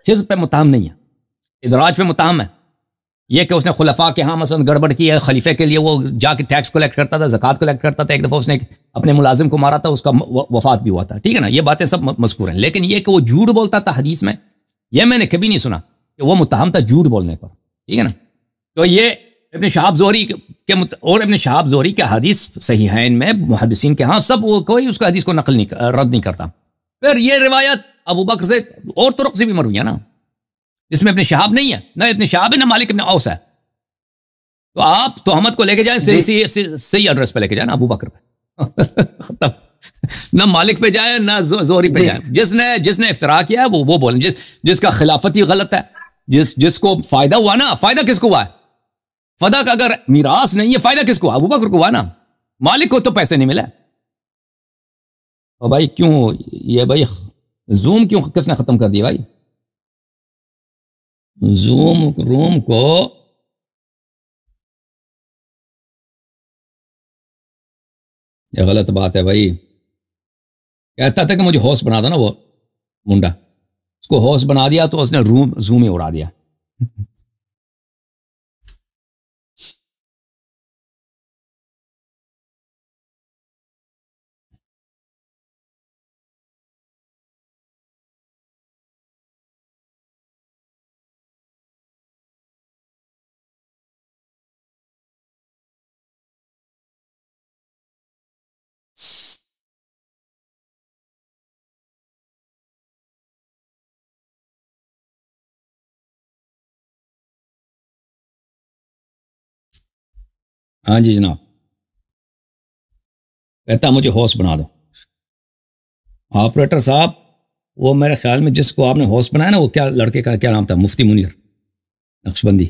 حزب پہ متہم نہیں ہے, ادراج پہ متہم ہے. یہ کہ اس نے خلفاء کے ہاں مثلا گڑبڑ کی ہے, خلیفے کے لیے وہ جا کے ٹیکس کلیکٹ کرتا تھا, زکوٰۃ کلیکٹ کرتا تھا, ایک دفعہ اس نے اپنے ملازم کو مارا تھا, اس کا وفات بھی ہوا تھا, ٹھیک ہے نا, یہ باتیں سب مذکور ہیں. لیکن یہ کہ وہ جھوٹ بولتا تھا حدیث میں, یہ میں نے کبھی نہیں سنا کہ وہ متہم تھا جھوٹ بولنے پر, ٹھیک ہے نا. تو یہ ابن شہاب زہری کے اور ابن شہاب زہری کے حدیث صحیحین میں محدثین کے ہاں سب وہ کوئی اس کا حدیث کو رد نہیں کرتا. پھر یہ روایت ابو بکر سے اور طرق سے بھی مروی ہے نا, جس میں ابن شہاب نہیں ہے, نہ ابن شہاب ہے نہ مالک ابن اوس ہے. تو آپ تہمت کو لے کے جائیں صحیح ایڈریس پہ لے کے جائیں نا, ابو بکر پہ ختم, نہ مالک پہ جائیں نہ زہری پہ جائیں. جس نے افتراء کیا ہے وہ بولیں, جس کا خلافت ہی غلط ہے, جس کو فائدہ ہوا نا, فائدہ کس کو ہوا ہے؟ فدا کا اگر میراث نہیں ہے فائدہ کس کو؟ ابو بکر کو ہوا نا, مالک کو تو پیسے نہیں ملے. اور بھائی کیوں یہ بھائی زوم کیوں کس نے ختم کر دیا بھائی؟ زوم روم کو یہ غلط بات ہے بھائی. کہتا تھا کہ مجھے ہوسٹ بنا دو نا, وہ منڈا اس کو ہوسٹ بنا دیا تو اس نے زوم ہی اڑا دیا. ہاں جی جناب, کہتا مجھے ہوسٹ بنا دو. آپریٹر صاحب وہ میرے خیال میں جس کو آپ نے ہوسٹ بنایا نا, وہ کیا لڑکے کا کیا نام تھا, مفتی منیر نقشبندی.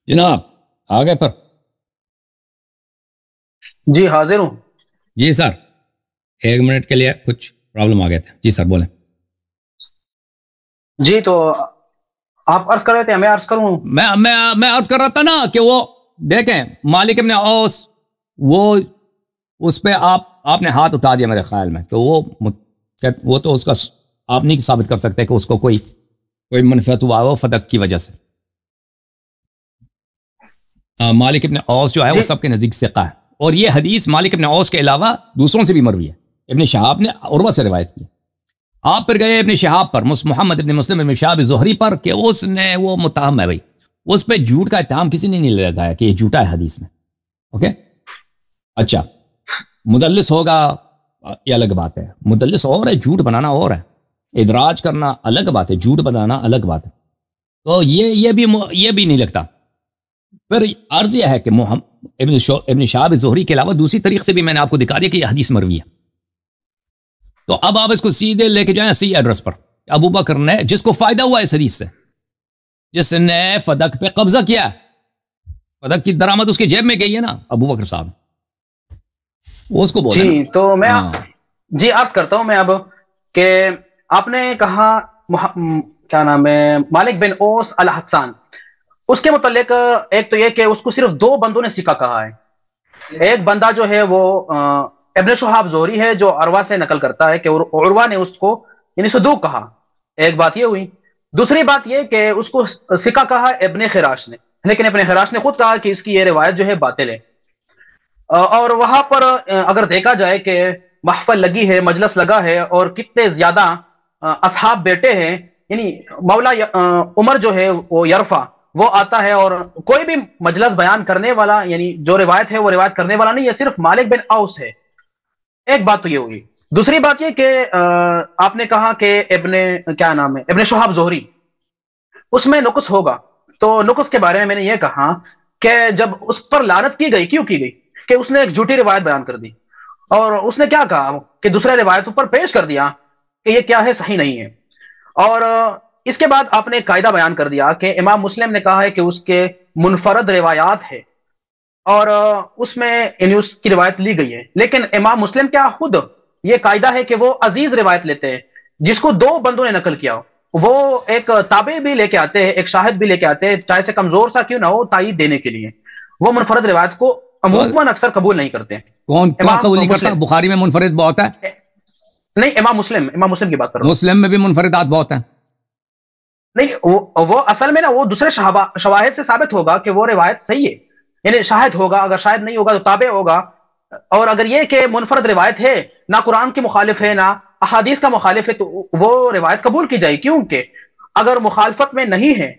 جناب آ گئے پر؟ جی حاضر ہوں. جی سر, 1 منٹ کے لیے کچھ پرابلم آ گئے تھے. جی سر بولیں. جی تو آپ عرض کر رہے تھے, میں عرض کروں؟ میں عرض کر رہا تھا نا کہ وہ دیکھیں مالک ابن اوس, وہ اس پہ آپ نے ہاتھ اٹھا دیا میرے خیال میں, کہ وہ تو اس کا آپ نہیں ثابت کر سکتے کہ اس کو کوئی منفعت ہوا ہو فدق کی وجہ سے. مالک ابن اوس جو ہے وہ سب کے نزدیک ثقہ ہے, اور یہ حدیث مالک ابن اوس کے علاوہ دوسروں سے بھی مروی ہے. ابن شہاب نے عروہ سے روایت کی. آپ پھر گئے ابن شہاب پر, محمد ابن مسلم ابن شہاب زہری پر, کہ اس نے وہ متہم ہے بھائی, اس پہ جھوٹ کا اتہام کسی نے نہیں لگایا کہ یہ جھوٹا ہے حدیث میں. اوکے اچھا, مدلس ہوگا یہ الگ بات ہے, مدلس اور ہے, جھوٹ بنانا اور ہے, ادراج کرنا الگ بات ہے, جھوٹ بنانا الگ بات ہے. تو یہ بھی نہیں لگتا. پھر عرض یہ ہے کہ ابن شہاب زہری کے علاوہ دوسری طریق سے بھی میں نے آپ کو دکھا دیا کہ یہ حدیث مروی ہے. تو اب آپ اس کو سیدھے لے کے جائیں صحیح ایڈریس پر. ابو بکر نے, جس کو فائدہ ہوا اس حدیث سے, جس نے فدق پہ قبضہ کیا, فدق کی درآمد اس کی جیب میں گئی ہے نا, ابو بکر صاحب, وہ اس کو بولے. جی تو میں جی عرض کرتا ہوں میں اب, کہ آپ نے کہا کیا نام ہے, مالک بن اوس الحسان, اس کے متعلق ایک تو یہ کہ اس کو صرف 2 بندوں نے سکہ کہا ہے. ایک بندہ جو ہے وہ ابن شہاب زہری ہے جو عروہ سے نقل کرتا ہے کہ عروہ نے اس کو یعنی صدوق کہا، ایک بات یہ ہوئی۔ دوسری بات یہ کہ اس کو ثقہ کہا ابن خراش نے، لیکن ابن خراش نے خود کہا کہ اس کی یہ روایت جو ہے باطل ہے۔ اور وہاں پر اگر دیکھا جائے کہ محفل لگی ہے، مجلس لگا ہے، اور کتنے زیادہ اصحاب بیٹے ہیں، یعنی مولا عمر جو ہے وہ یرفع وہ آتا ہے، اور کوئی بھی مجلس بیان کرنے والا یعنی جو روایت ہے وہ روایت کرنے والا نہیں ہے، صرف مالک بن اوس ہے۔ ایک بات تو یہ ہوگی۔ دوسری بات یہ کہ آپ نے کہا کہ ابن شہاب زہری اس میں نقص ہوگا، تو نقص کے بارے میں میں نے یہ کہا کہ جب اس پر لعنت کی گئی، کیوں کی گئی؟ کہ اس نے ایک جھوٹی روایت بیان کر دی، اور اس نے کیا کہا کہ دوسرے روایتوں پر پیش کر دیا کہ یہ کیا ہے، صحیح نہیں ہے۔ اور اس کے بعد آپ نے ایک قاعدہ بیان کر دیا کہ امام مسلم نے کہا ہے کہ اس کے منفرد روایات ہے، اور اس میں اس کی روایت لی گئی ہے، لیکن امام مسلم کیا خود یہ قاعدہ ہے کہ وہ عزیز روایت لیتے ہیں، جس کو دو بندوں نے نقل کیا وہ ایک تابع بھی لے کے آتے ہیں، ایک شاہد بھی لے کے آتے ہیں، چاہے سے کمزور سا کیوں نہ ہو، تائید دینے کے لیے۔ وہ منفرد روایت کو عموماً اکثر قبول نہیں کرتے ہیں۔ کون قبول نہیں کرتا؟ بخاری میں منفرد بہت ہے۔ نہیں، امام مسلم کی بات کر رہا ہوں۔ مسلم میں بھی منفردات بہت ہیں۔ نہیں، وہ اصل میں نا وہ دوسرے شواہد سے ثابت ہوگا کہ وہ روایت صحیح ہے، یعنی شاہد ہوگا، اگر شاہد نہیں ہوگا تو تابع ہوگا۔ اور اگر یہ کہ منفرد روایت ہے، نہ قرآن کی مخالف ہے نہ احادیث کا مخالف ہے، تو وہ روایت قبول کی جائے، کیونکہ اگر مخالفت میں نہیں ہے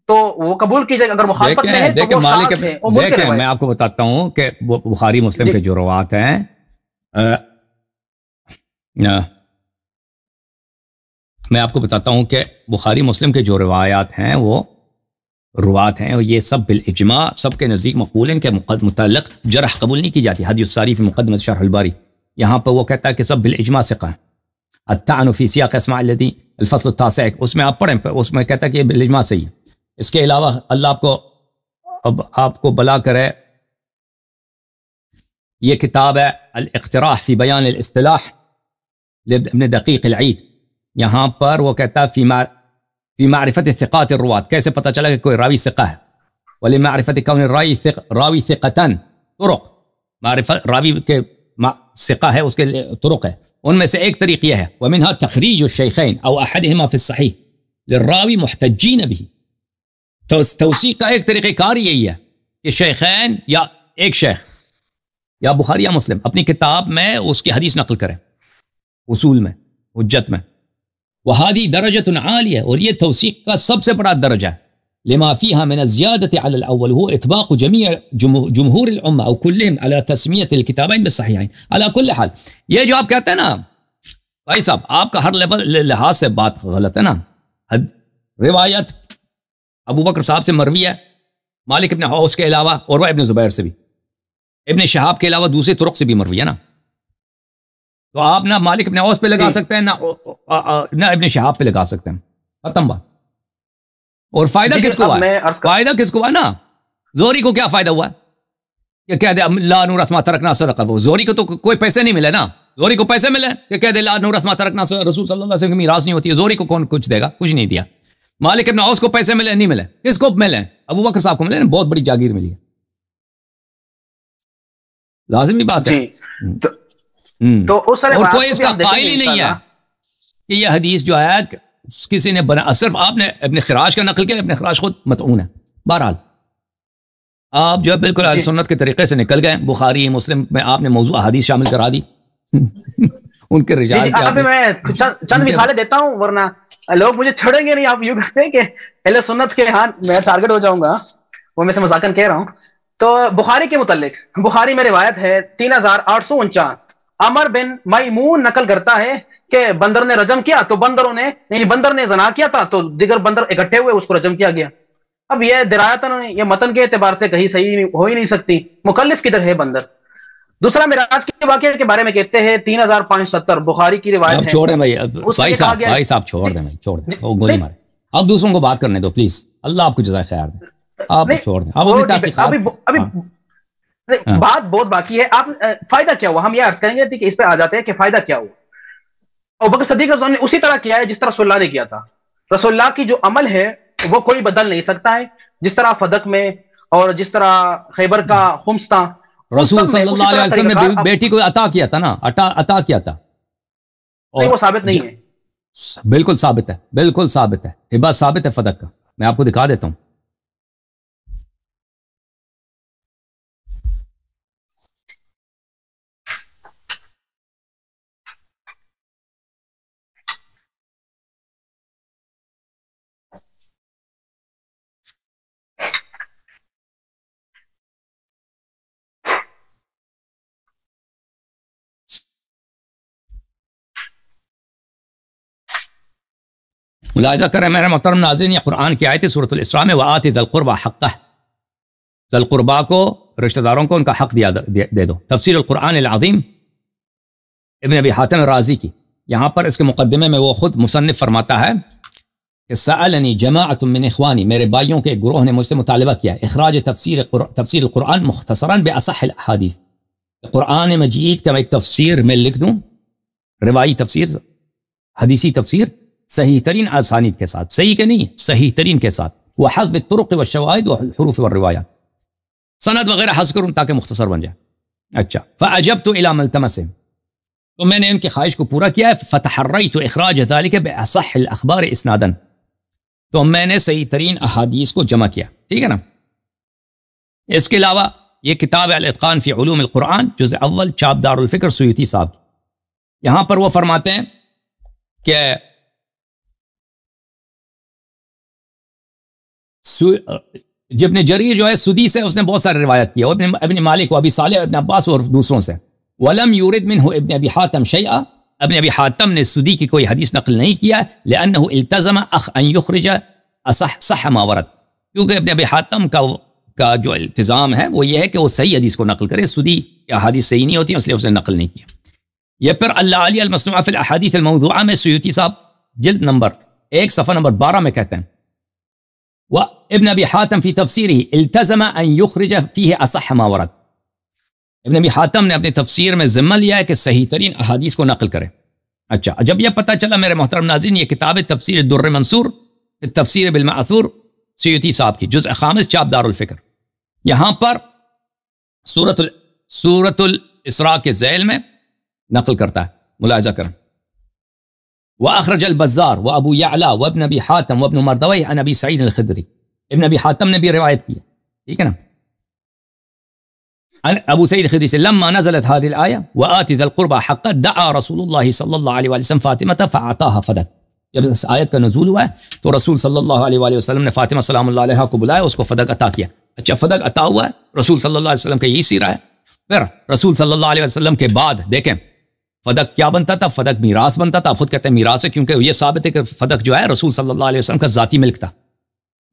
تو وہ قبول کی جائے، اگر مخالفت میں ہے تو وہ شاذ ہے۔ دیکھیں میں آپ کو بتاتا ہوں کہ بخاری مسلم کے جو روایات ہیں، میں آپ کو بتاتا ہوں کہ بخاری مسلم کے جو روایات ہیں وہ روات ہیں، اور یہ سب بالاجماع سب کے نزدیک مقبول ہیں، کہ متعلق جرح قبول نہیں کی جاتی۔ حدیث الساری فی مقدمۃ شرح الباری، یہاں پر وہ کہتا ہے کہ سب بالاجماع ثقہ ہیں۔ الطعن فی سیاق اسماء الذی الفصل التاسع، اس میں آپ پڑھیں، اس میں کہتا ہے کہ یہ بالاجماع صحیح ہے۔ اس کے علاوہ اللہ آپ کو بلا کرے، یہ کتاب ہے الاقتراح فی بیان الاصطلاح لابن دقیق العید، یہاں پر وہ کہتا ہے فی معرفت ثقات الروات، کیسے پتہ چلا کہ کوئی راوی ثقہ ہے، ولمعرفت کون راوی ثقتن طرق، معرفت راوی کے ثقہ ہے اس کے طرق ہے، ان میں سے ایک طریق یہ ہے ومنها تخریج الشیخین او احدهما فی الصحیح للراوی محتجین به، تو توثیق کا ایک طریقہ کار یہی ہے کہ شیخین یا ایک شیخ یا بخاری یا مسلم اپنی کتاب میں اس کی حدیث نقل کریں اصول میں، حجت میں، وہادی درجۃ عالیہ، اور یہ توثیق کا سب سے بڑا درجہ ہے، لما فيها من الزیادۃ علی الاول هو اطباق جميع جمہور الامہ او كلهم على تسمیۃ الکتابین بالصحیحین۔ علی کل حال یہ جو آپ کہتے ہیں نا بھائی صاحب، آپ کا ہر لحاظ سے بات غلط ہے نا۔ روایت ابو بکر صاحب سے مروی ہے، مالک ابن حوس کے علاوہ، عروہ ابن زبیر سے بھی، ابن شہاب کے علاوہ دوسرے طرق سے بھی مروی ہے نا، تو آپ نہ مالک ابن اوس پہ لگا سکتے ہیں نہ ابن شہاب پہ لگا سکتے ہیں، ختم بات۔ اور فائدہ کس کو ہوا ہے؟ فائدہ کس کو ہوا نا؟ زہری کو کیا فائدہ ہوا ہے کہ کہہ دے لا نورث ما ترکنا صدقہ؟ وہ زہری کو تو کوئی پیسے نہیں ملے نا، زہری کو پیسے ملے کہ کہہ دے لا نورث ما ترکنا، رسول صلی اللہ علیہ وسلم کی میراث نہیں ہوتی ہے، زہری کو کون کچھ دے گا؟ کچھ نہیں دیا۔ مالک ابن اوس کو پیسے ملے نہیں ملے؟ کس کو ملے؟ ابو بکر صاحب کو ملے، بہت بڑی جاگیر ملی ہے، لازمی بات ہے۔ تو اور کوئی اس کا قائل ہی نہیں ہے کہ یہ حدیث جو ہے کسی نے بنا، صرف آپ نے ابن خراش کا نقل کیا، ابن خراش خود مطعون ہے۔ بہرحال آپ جو ہے بالکل اہل سنت کے طریقے سے نکل گئے، بخاری مسلم میں آپ نے موضوع حدیث شامل کرا دی ان کے رجال کے۔ ابھی میں چند مثالیں دیتا ہوں ورنہ لوگ مجھے چھوڑیں گے نہیں۔ آپ یوں کہتے ہیں کہ اہل سنت کے ہاں میں ٹارگٹ ہو جاؤں گا، وہ میں سے مذاکرہ کہہ رہا ہوں۔ تو بخاری کے متعلق، بخاری میں روایت ہے 3849، عمر بن میمون نقل کرتا ہے کہ بندر نے رجم کیا تو بندروں نے، یعنی بندر نے زنا کیا تھا تو دیگر بندر اکٹھے ہوئے، اس کو رجم کیا گیا۔ اب یہ درایتاً یہ متن کے اعتبار سے کہیں صحیح ہو ہی نہیں سکتی، مکلف کدھر ہے بندر۔ دوسرا معراج کے واقعے کے بارے میں کہتے ہیں 3570 بخاری کی روایت ہے۔ چھوڑ دیں بھائی صاحب چھوڑ دیں گولی مارے، اب دوسروں کو بات کرنے دو پلیز، اللہ آپ کو جزائے خیر دے، آپ چھوڑ دیں۔ اب ابھی بات بہت باقی ہے۔ آپ فائدہ کیا ہوا، ہم یہ عرض کریں گے کہ اس پہ آ جاتے ہیں کہ فائدہ کیا ہوا۔ ابوبکر صدیق رضی اللہ عنہ نے اسی طرح کیا ہے جس طرح رسول اللہ نے کیا تھا۔ رسول اللہ کی جو عمل ہے وہ کوئی بدل نہیں سکتا ہے، جس طرح فدق میں اور جس طرح خیبر کا خمس تھا رسول صلی اللہ علیہ وسلم نے بیٹی کو عطا کیا تھا نا، عطا کیا تھا، اور وہ ثابت نہیں ہے. بالکل ثابت ہے، بالکل ثابت ہے، ہبہ ثابت ہے فدق کا، میں آپ کو دکھا دیتا ہوں. ملاحظہ کریں میرے محترم ناظرین، یہ قرآن کی آیت ہے سورۃ الاسراء میں، وآت ذی القربى حقہ، ذی القربہ کو، رشتہ داروں کو ان کا حق دے دو. تفسیر القرآن العظیم ابن ابی حاتم رازی کی، یہاں پر اس کے مقدمے میں وہ خود مصنف فرماتا ہے کہ سألنی جماعت من اخوانی، میرے بھائیوں کے ایک گروہ نے مجھ سے مطالبہ کیا اخراج تفسیر القرآن مختصراً باصح الاحادیث، قرآن مجید کا میں ایک تفسیر میں لکھ دوں، روایی تفسیر، حدیثی تفسیر، صحیح ترین اسانید کے ساتھ، صحیح کہ نہیں، صحیح ترین کے ساتھ، وحذف الطرق والشواہد والحروف والروایات، سند وغیرہ حذف کروں تاکہ مختصر بن جائے. اچھا، فاجبت الى ملتمسهم، تو میں نے ان کی خواہش کو پورا کیا ہے. فتحریت اخراج ذلك باصح الاخبار اسنادا، تو میں نے صحیح ترین احادیث کو جمع کیا، ٹھیک ہے نا. اس کے علاوہ یہ کتاب الاتقان فی علوم القرآن جزء اول، چاپ دار الفکر سیوطی صاحب، یہاں پر وہ فرماتے ہیں کہ ابن جریر جو ہے سدی سے اس نے بہت سارے روایت کیا، ابن مالک و ابی صالح ابن عباس اور دوسروں سے. ولم یورد منہ ابن ابی حاتم شیئا، ابن ابی حاتم نے سدی کی کوئی حدیث نقل نہیں کیا، لانہ التزم ان یخرج صح ما ورد، کیونکہ ابن ابی حاتم کا جو التزام ہے وہ یہ ہے کہ وہ صحیح حدیث کو نقل کرے، سدی کی احادیث صحیح نہیں ہوتی، اس لیے اس نے نقل نہیں کیا. یہ پھر اللہ علی المصنوع فی الاحادیث الموضوعہ میں سیوطی صاحب جلد نمبر 1 صفحہ نمبر 12 میں کہتے ہیں وابن ابی حاتم فی تفسیرہ التزم ان یخرج فیہ اصح ما ورد، ابن ابی حاتم نے اپنی تفسیر میں ذمہ لیا ہے کہ صحیح ترین احادیث کو نقل کرے. اچھا، جب یہ پتہ چلا میرے محترم ناظرین، یہ کتاب تفسیر الدر منصور تفسیر بالمعثور سیوطی صاحب کی، جزء خامس، چاپ دار الفکر، یہاں پر سورۃ الاسراء کے ذیل میں نقل کرتا ہے، ملاحظہ کریں. وأخرج البزار وابو يعلى وابن ابي حاتم وابن مردويه عن ابي سعيد الخدري، ابن ابی حاتم نے بھی روایت کی، ٹھیک ہے نا، ابو سعید الخدری سے. لما نزلت هذه الآية وآت ذا القربى حقه دعا رسول الله صلی اللہ علیہ وسلم فاطمة فأعطاها فدك، جب اس آیت کا نزول ہوا ہے تو رسول صلی اللہ علیہ وسلم نے فاطمہ سلام اللہ علیہا کو بلایا، اس کو فدق عطا کیا. اچھا، فدق عطا ہوا ہے، رسول صلی اللہ علیہ وسلم کا یہی سیرہ ہے. پھر رسول صلی اللہ علیہ وسلم کے بعد دیکھیں فدق کیا بنتا تھا، فدق میراث بنتا تھا. آپ خود کہتے ہیں میراث ہے، کیونکہ یہ ثابت ہے کہ فدق جو ہے رسول صلی اللہ علیہ وسلم کا ذاتی ملک تھا.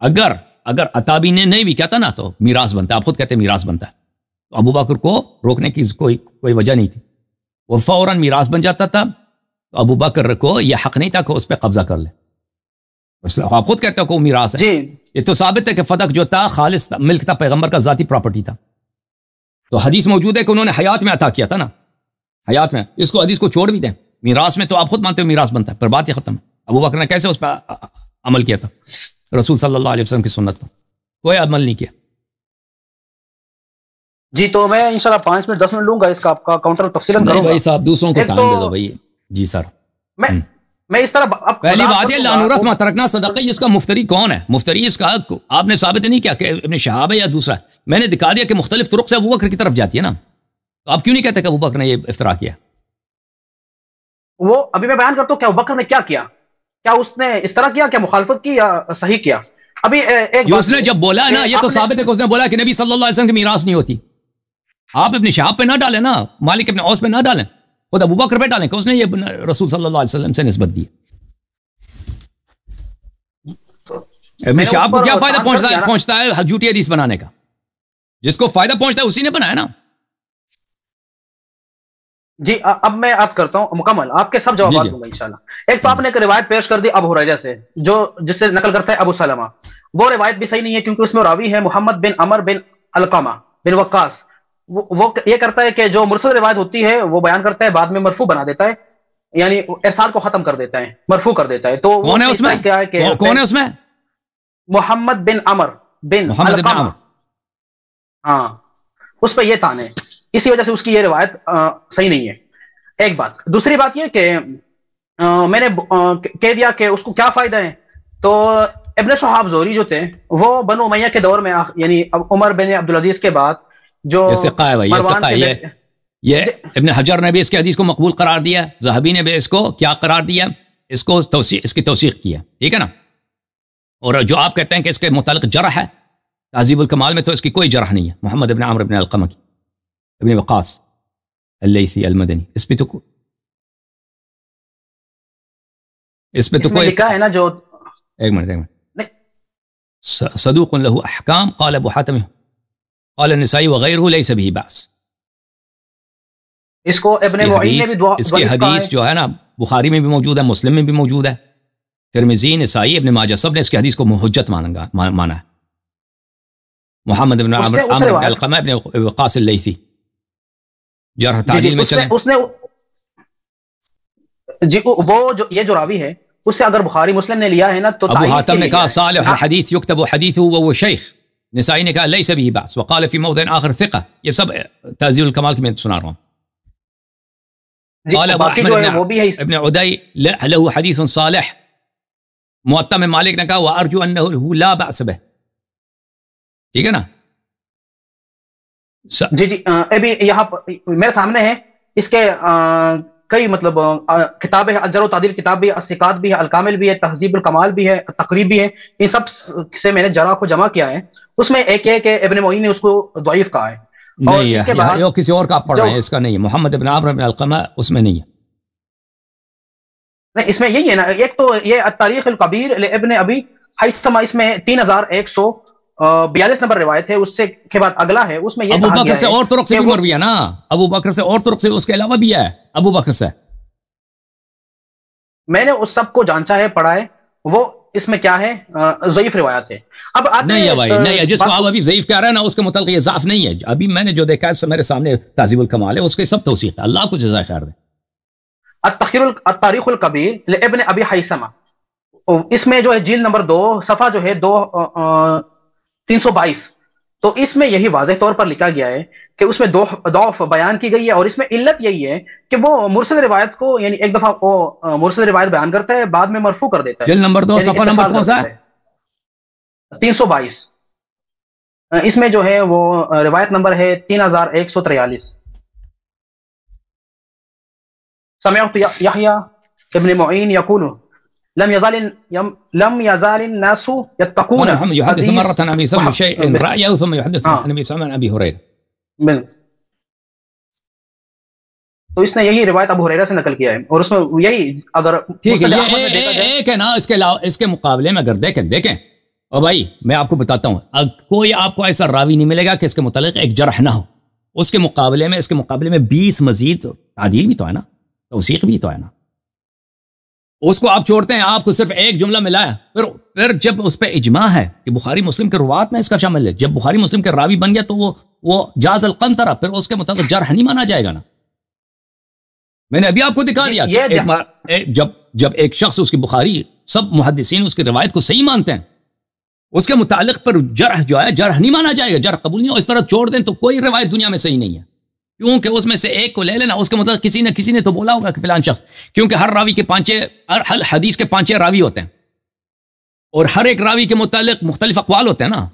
اگر عطا بھی نے نہیں بھی کہتا نا تو میراث بنتا ہے، آپ خود کہتے ہیں میراث بنتا ہے. تو ابو بکر کو روکنے کی کوئی وجہ نہیں تھی، وہ فوراً میراث بن جاتا تھا. تو ابو بکر کو یہ حق نہیں تھا کہ اس پہ قبضہ کر لے. آپ خود کہتے ہو کہ وہ میراث ہے، یہ تو ثابت ہے کہ فدق جو تھا خالص ملک تھا، پیغمبر کا ذاتی پراپرٹی تھا. تو حدیث موجود ہے کہ انہوں نے حیات میں عطا کیا تھا نا، حیات میں. اس کو حدیث کو چھوڑ بھی دیں، میراث میں تو آپ خود مانتے ہو میراث بنتا ہے، پھر بات یہ ختم ہے. ابو بکر نے کیسے اس پہ عمل کیا تھا؟ رسول صلی اللہ علیہ وسلم کی سنت پر کوئی عمل نہیں کیا. جی، تو میں انشاءاللہ 5 منٹ 10 منٹ لوں گا اس کا، آپ کا کاؤنٹر تفصیل کروں گا. بھائی صاحب دوسروں کو ٹائم دے دو بھائی. جی سر، میں اس طرح پہلی بات ہے لانورث ما ترکنا صدقہ، اس کا مفتری کون ہے؟ مفتری اس کا آپ نے ثابت نہیں کیا کہ ابن شہاب ہے یا دوسرا ہے. میں نے دکھا دیا کہ مختلف طرق سے ابو بکر کی طرف جاتی ہے نا، تو آپ کیوں نہیں کہتے کہ ابو بکر نے یہ افترا کیا؟ وہ ابھی میں بیان کرتا ہوں کہ ابو بکر نے کیا کیا، کیا اس نے اس طرح کیا، کیا مخالفت کی یا صحیح کیا. ابھی ایک اس نے جب بولا نا، یہ تو ثابت ہے کہ اس نے بولا کہ نبی صلی اللہ علیہ وسلم کی میراث نہیں ہوتی. آپ ابن شہاب پہ نہ ڈالیں نا، مالک ابن اوس پہ نہ ڈالیں، خود ابو بکر پہ ڈالیں کہ اس نے یہ رسول صلی اللہ علیہ وسلم سے نسبت دی. ابن شہاب کو کیا فائدہ پہنچتا ہے جھوٹی حدیث بنانے کا؟ جس کو فائدہ پہنچتا ہے اسی نے بنایا نا. جی، اب میں عرض کرتا ہوں مکمل، آپ کے سب جوابات دوں گا انشاءاللہ. ایک تو آپ نے ایک روایت پیش کر دی ابو ہریرہ سے، جس سے نقل کرتا ہے ابو سلمہ. وہ روایت بھی صحیح نہیں ہے، کیونکہ اس میں راوی ہے محمد بن عمر بن علقمہ بن وقاص. وہ یہ کرتا ہے کہ جو مرسل روایت ہوتی ہے وہ بیان کرتا ہے، بعد میں مرفوع بنا دیتا ہے، یعنی ارسال کو ختم کر دیتا ہے، مرفوع کر دیتا ہے. تو کون ہے اس میں؟ کون ہے اس میں؟ محمد بن عمر بن علقمہ. ہاں، اس پہ یہ تان ہے. اسی وجہ سے اس کی یہ روایت صحیح نہیں ہے. ایک بات. دوسری بات یہ کہ میں نے کہہ دیا کہ اس کو کیا فائدہ ہے. تو ابن شہاب زہری جو تھے وہ بنو امیہ کے دور میں، یعنی عمر بن عبدالعزیز کے بعد جو یہ ابن حجر نے بھی اس کے حدیث کو مقبول قرار دیا، ذہبی نے بھی اس کو کیا قرار دیا، اس کو اس کی توثیق کیا، ٹھیک ہے نا. اور جو آپ کہتے ہیں کہ اس کے متعلق جرح ہے تہذیب الکمال میں، تو اس کی کوئی جرح نہیں ہے. محمد ابن عمرو ابن علقمہ کی، ابن وقاص اللیثی المدنی، اس پہ تو کوئی لکھا ہے نا جو ایک منٹ صدوق له احکام قال ابو حاتم قال النسائی وغیرہ لیس به بأس. اس کو ابن معین نے بھی اس کی حدیث جو ہے نا بخاری میں بھی موجود ہے، مسلم میں بھی موجود ہے، ترمذی، نسائی، ابن ماجہ سب نے اس کی حدیث کو حجت مانا ہے. محمد بن عمرو بن علقمہ ابن وقاص اللیثی جرح تعدیل میں چلیں. اس نے جی وہ جو یہ جو راوی ہے اس سے اگر بخاری مسلم نے لیا ہے نا تو ابو حاتم نے کہا صالح الحدیث یکتب حدیثه وهو شیخ، نسائی نے کہا لیس به بأس، وقال في موضع آخر ثقة. یہ سب تہذیب الکمال کی میں سنا رہا ہوں. قال ابو احمد ابن عدی له حدیث صالح. موطا میں مالک نے کہا وارجو انه لا بأس به، ٹھیک ہے نا. جی ابھی یہاں میرے سامنے ہے اس کے کئی مطلب کتابیں، الجرح و تعدیل کتاب بھی، الثقات بھی ہے، الکامل بھی ہے، تہذیب الکمال بھی ہے، تقریب بھی ہے. ان سب سے میں نے جرح کو جمع کیا ہے. اس میں ایک ہے کہ ابن معین نے اس کو ضعیف کہا ہے. نہیں ہے، یہ کسی اور کا آپ پڑھ رہے ہیں، اس کا نہیں ہے. محمد ابن عمرو بن علقمہ اس میں نہیں ہے. نہیں، اس میں یہی ہے نا. ایک تو یہ التاریخ الکبیر لابن ابی حیثمہ، اس میں 3142 نمبر روایت ہے. اس سے کے بعد اگلا ہے، اس میں یہ ابو بکر سے اور طرق سے بھی مروی ہے نا، ابو بکر سے اور طرق سے اس کے علاوہ بھی ہے ابو بکر سے. میں نے اس سب کو جانچا ہے، پڑھا ہے. وہ اس میں کیا ہے، ضعیف روایت ہے. اب نہیں ہے بھائی، نہیں ہے. جس کو آپ ابھی ضعیف کہہ رہے ہیں نا، اس کے متعلق یہ ضعف نہیں ہے. ابھی میں نے جو دیکھا ہے میرے سامنے تہذیب الکمال ہے، اس کے سب توثیق ہے. اللہ کو جزائے خیر دے. التاریخ الکبیر لابن ابی حیثمہ، اس میں جو ہے جلد نمبر 2 صفحہ جو ہے 322. تو اس میں یہی واضح طور پر لکھا گیا ہے کہ اس میں ضعف بیان کی گئی ہے. اور اس میں علت یہی ہے کہ وہ مرسل روایت کو، یعنی ایک دفعہ وہ مرسل روایت بیان کرتا ہے، بعد میں مرفوع کر دیتا ہے. جلد نمبر 2 صفحہ نمبر کون سا ہے؟ 322. اس میں جو ہے وہ روایت نمبر ہے 3143. سمعت یحییٰ ابن معین یقول لم يزال الناس يتقون. محمد يحدث مرة عن أبي سلمة شيء رأيه ثم يحدث عن أبي سلمة عن أبي هريرة. تو اس نے یہی روایت ابو ہریرہ سے نقل کیا ہے. اور اس میں یہی اگر ٹھیک ہے، یہ ایک ہے نا. اس کے علاوہ اس کے مقابلے میں اگر دیکھیں اور بھائی میں آپ کو بتاتا ہوں، کوئی آپ کو ایسا راوی نہیں ملے گا کہ اس کے متعلق ایک جرح نہ ہو. اس کے مقابلے میں 20 مزید تعدیل بھی تو ہے نا، توثیق بھی تو ہے نا. اس کو آپ چھوڑتے ہیں، آپ کو صرف ایک جملہ ملا ہے. پھر جب اس پہ اجماع ہے کہ بخاری مسلم کے روات میں اس کا شامل ہے، جب بخاری مسلم کے راوی بن گیا تو وہ جاز القنطرہ، پھر اس کے مطابق جرح نہیں مانا جائے گا نا. میں نے ابھی آپ کو دکھا دیا کہ جب ایک شخص اس کی بخاری، سب محدثین اس کی روایت کو صحیح مانتے ہیں، اس کے متعلق پر جرح جو ہے جرح نہیں مانا جائے گا، جرح قبول نہیں ہو. اس طرح چھوڑ دیں تو کوئی روایت دنیا میں صحیح نہیں ہے. کیونکہ اس میں سے ایک کو لے لینا، اس کے مطلب کسی نے تو بولا ہوگا کہ فلان شخص، کیونکہ ہر راوی کے ہر حدیث کے 5 راوی ہوتے ہیں، اور ہر ایک راوی کے متعلق مختلف اقوال ہوتے ہیں نا،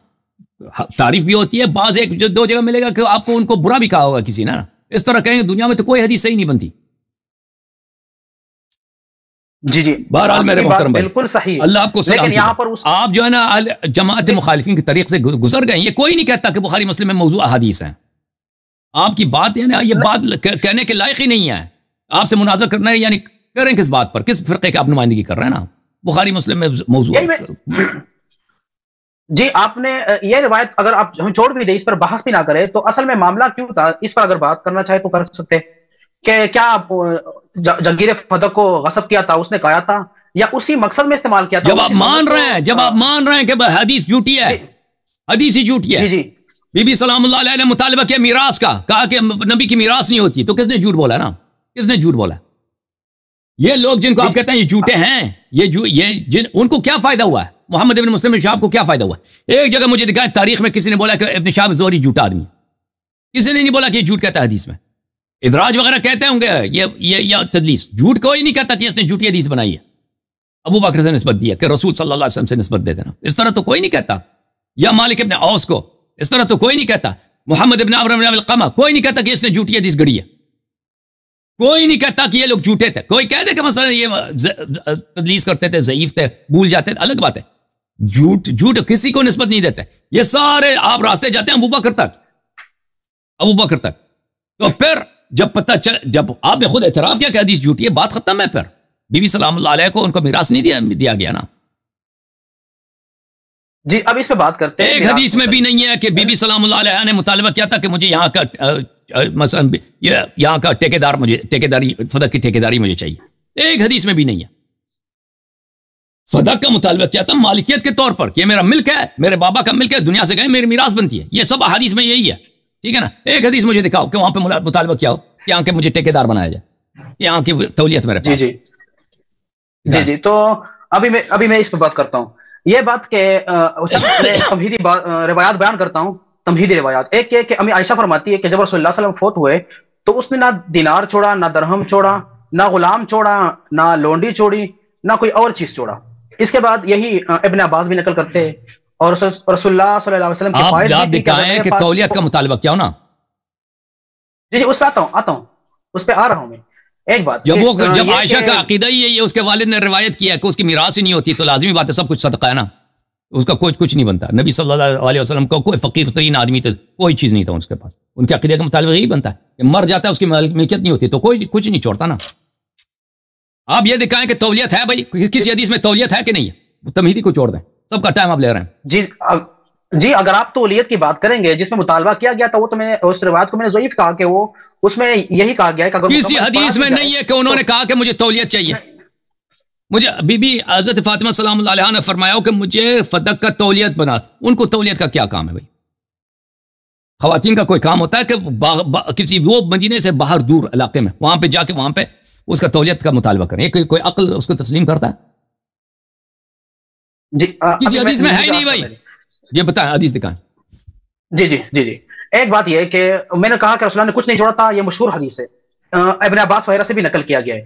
تعریف بھی ہوتی ہے. بعض ایک جو 2 جگہ ملے گا کہ آپ کو ان کو برا بھی کہا ہوگا کسی نے نا. اس طرح کہیں گے دنیا میں تو کوئی حدیث صحیح نہیں بنتی. جی بہرحال میرے محترم بھائی، بالکل صحیح. اللہ آپ کو سلام. آپ جو ہے نا جماعت مخالفین کے طریق سے گزر گئے. یہ کوئی نہیں کہتا کہ بخاری مسلم میں موضوع احادیث ہیں. آپ کی بات یعنی یہ بات کہنے کے لائق ہی نہیں ہے. آپ سے مناظر کرنا ہے، یعنی کریں کس بات پر، کس فرقے کی آپ نمائندگی کر رہے ہیں نا. بخاری مسلم میں موضوع جی آپ نے یہ روایت اگر آپ چھوڑ بھی دیں، اس پر بحث بھی نہ کرے، تو اصل میں معاملہ کیوں تھا، اس پر اگر بات کرنا چاہے تو کر سکتے کہ کیا جنگیر فدق کو غصب کیا تھا، اس نے کہا تھا، یا اسی مقصد میں استعمال کیا تھا. جب آپ مان رہے ہیں کہ حدیث جھوٹی ہے، حدیث ہی جھوٹی ہے. بی بی سلام اللہ علیہ نے مطالبہ کیا میراث کا، کہا کہ نبی کی میراث نہیں ہوتی، تو کس نے جھوٹ بولا نا؟ کس نے جھوٹ بولا؟ یہ لوگ جن کو آپ کہتے ہیں یہ جھوٹے ہیں، ان کو کیا فائدہ ہوا ہے؟ محمد ابن مسلم شہاب کو کیا فائدہ ہوا؟ ایک جگہ مجھے دکھائیں تاریخ میں کسی نے بولا کہ ابن شہاب زہری جھوٹا آدمی. کسی نے نہیں بولا کہ یہ جھوٹ کہتا ہے حدیث میں. ادراج وغیرہ کہتے ہوں گے یہ تدلیس. جھوٹ کوئی نہیں کہتا کہ اس نے جھوٹی حدیث بنائی ہے. ابو بکر سے نسبت دی ہے کہ رسول صلی اللہ علیہ وسلم سے نسبت دے دینا, اس طرح تو کوئی نہیں کہتا. یا مالک ابن اوس کو اس طرح تو کوئی نہیں کہتا. محمد ابن عمرو بن القمہ کوئی نہیں کہتا کہ اس نے جھوٹی حدیث گڑھی ہے. کوئی نہیں کہتا کہ یہ لوگ جھوٹے تھے. کوئی کہہ دے کہ مثلا یہ تدلیس کرتے تھے, ضعیف تھے, بھول جاتے تھے, الگ بات ہے. جھوٹ کسی کو نسبت نہیں دیتے. یہ سارے آپ راستے جاتے ہیں ابو بکر تک. تو پھر جب آپ نے خود اعتراف کیا کہ حدیث جھوٹی ہے, بات ختم ہے. پھر بی بی سلام اللہ علیہ کو ان کو میراث نہیں دیا گیا نا. جی اب اس پہ بات کرتے ہیں. ایک حدیث میں بھی نہیں ہے کہ بی بی سلام اللہ علیہ نے مطالبہ کیا تھا کہ مجھے یہاں کا مثلا یہاں کا فدق کی ٹھیکیداری مجھے چاہیے. ایک حدیث میں بھی نہیں ہے. فدق کا مطالبہ کیا تھا مالکیت کے طور پر کہ یہ میرا ملک ہے, میرے بابا کا ملک ہے, دنیا سے گئے میری میراث بنتی ہے. یہ سب حدیث میں یہی ہے. ٹھیک ہے نا. ایک حدیث مجھے دکھاؤ کہ وہاں پہ مطالبہ کیا ہو کہ یہاں کے مجھے ٹھیکیدار بنایا جائے, یہاں کی تولیت میرے پاس. جی تو ابھی میں اس پہ بات کرتا ہوں. یہ بات کہ تمہیدی روایات بیان کرتا ہوں. تمہیدی روایات ایک کہ امی عائشہ فرماتی ہے کہ جب رسول اللہ صلی اللہ علیہ وسلم فوت ہوئے تو اس نے نہ دینار چھوڑا, نہ درہم چھوڑا, نہ غلام چھوڑا, نہ لونڈی چھوڑی, نہ کوئی اور چیز چھوڑا. اس کے بعد یہی ابن عباس بھی نقل کرتے ہیں اور رسول اللہ صلی اللہ علیہ وسلم کی آپ دکھائیں کہ تولیت کا مطالبہ کیا ہونا. جی اس پہ آتا ہوں اس پہ آ رہا ہوں میں. ایک بات جب عائشہ کا عقیدہ ہی ہے, یہ اس کے والد نے روایت کیا کہ اس کی میراث ہی نہیں ہوتی, تو لازمی بات ہے سب کچھ صدقہ ہے نا. اس کا کچھ نہیں بنتا. نبی صلی اللہ علیہ وسلم کو کوئی فقیر ترین آدمی تھا, کوئی چیز نہیں تھا اس کے پاس. ان کے عقیدے کا مطالبہ یہی بنتا ہے کہ مر جاتا ہے اس کی ملکیت نہیں ہوتی تو کوئی کچھ نہیں چھوڑتا نا. آپ یہ دکھائیں کہ تولیت ہے. بھائی کسی حدیث میں تولیت ہے کہ نہیں ہے؟ تمہیدی کو چھوڑ دیں, سب کا ٹائم آپ لے رہے ہیں. جی اگر آپ تولیت کی بات کریں گے جس میں مطالبہ کیا گیا تھا, وہ تو میں نے اس روایت کو میں نے ضعیف کہا کہ وہ اس میں یہی کہا گیا ہے کہ کسی حدیث میں نہیں ہے کہ انہوں نے کہا کہ مجھے تولیت چاہیے. مجھے بی بی حضرت فاطمہ سلام اللہ علیہ نے فرمایا کہ مجھے فدق کا تولیت بنا. ان کو تولیت کا کیا کام ہے بھائی؟ خواتین کا کوئی کام ہوتا ہے کہ کسی وہ مدینے سے باہر دور علاقے میں وہاں پہ جا کے وہاں پہ اس کا تولیت کا مطالبہ کریں. کوئی عقل اس کو تسلیم کرتا ہے؟ جی کسی حدیث میں ہے ہی نہیں بھائی. یہ بتائیں حدیث دکھائیں. جی ایک بات یہ ہے کہ میں نے کہا کہ رسول اللہ نے کچھ نہیں چھوڑا تھا, یہ مشہور حدیث ہے, ابن عباس وغیرہ سے بھی نقل کیا گیا ہے.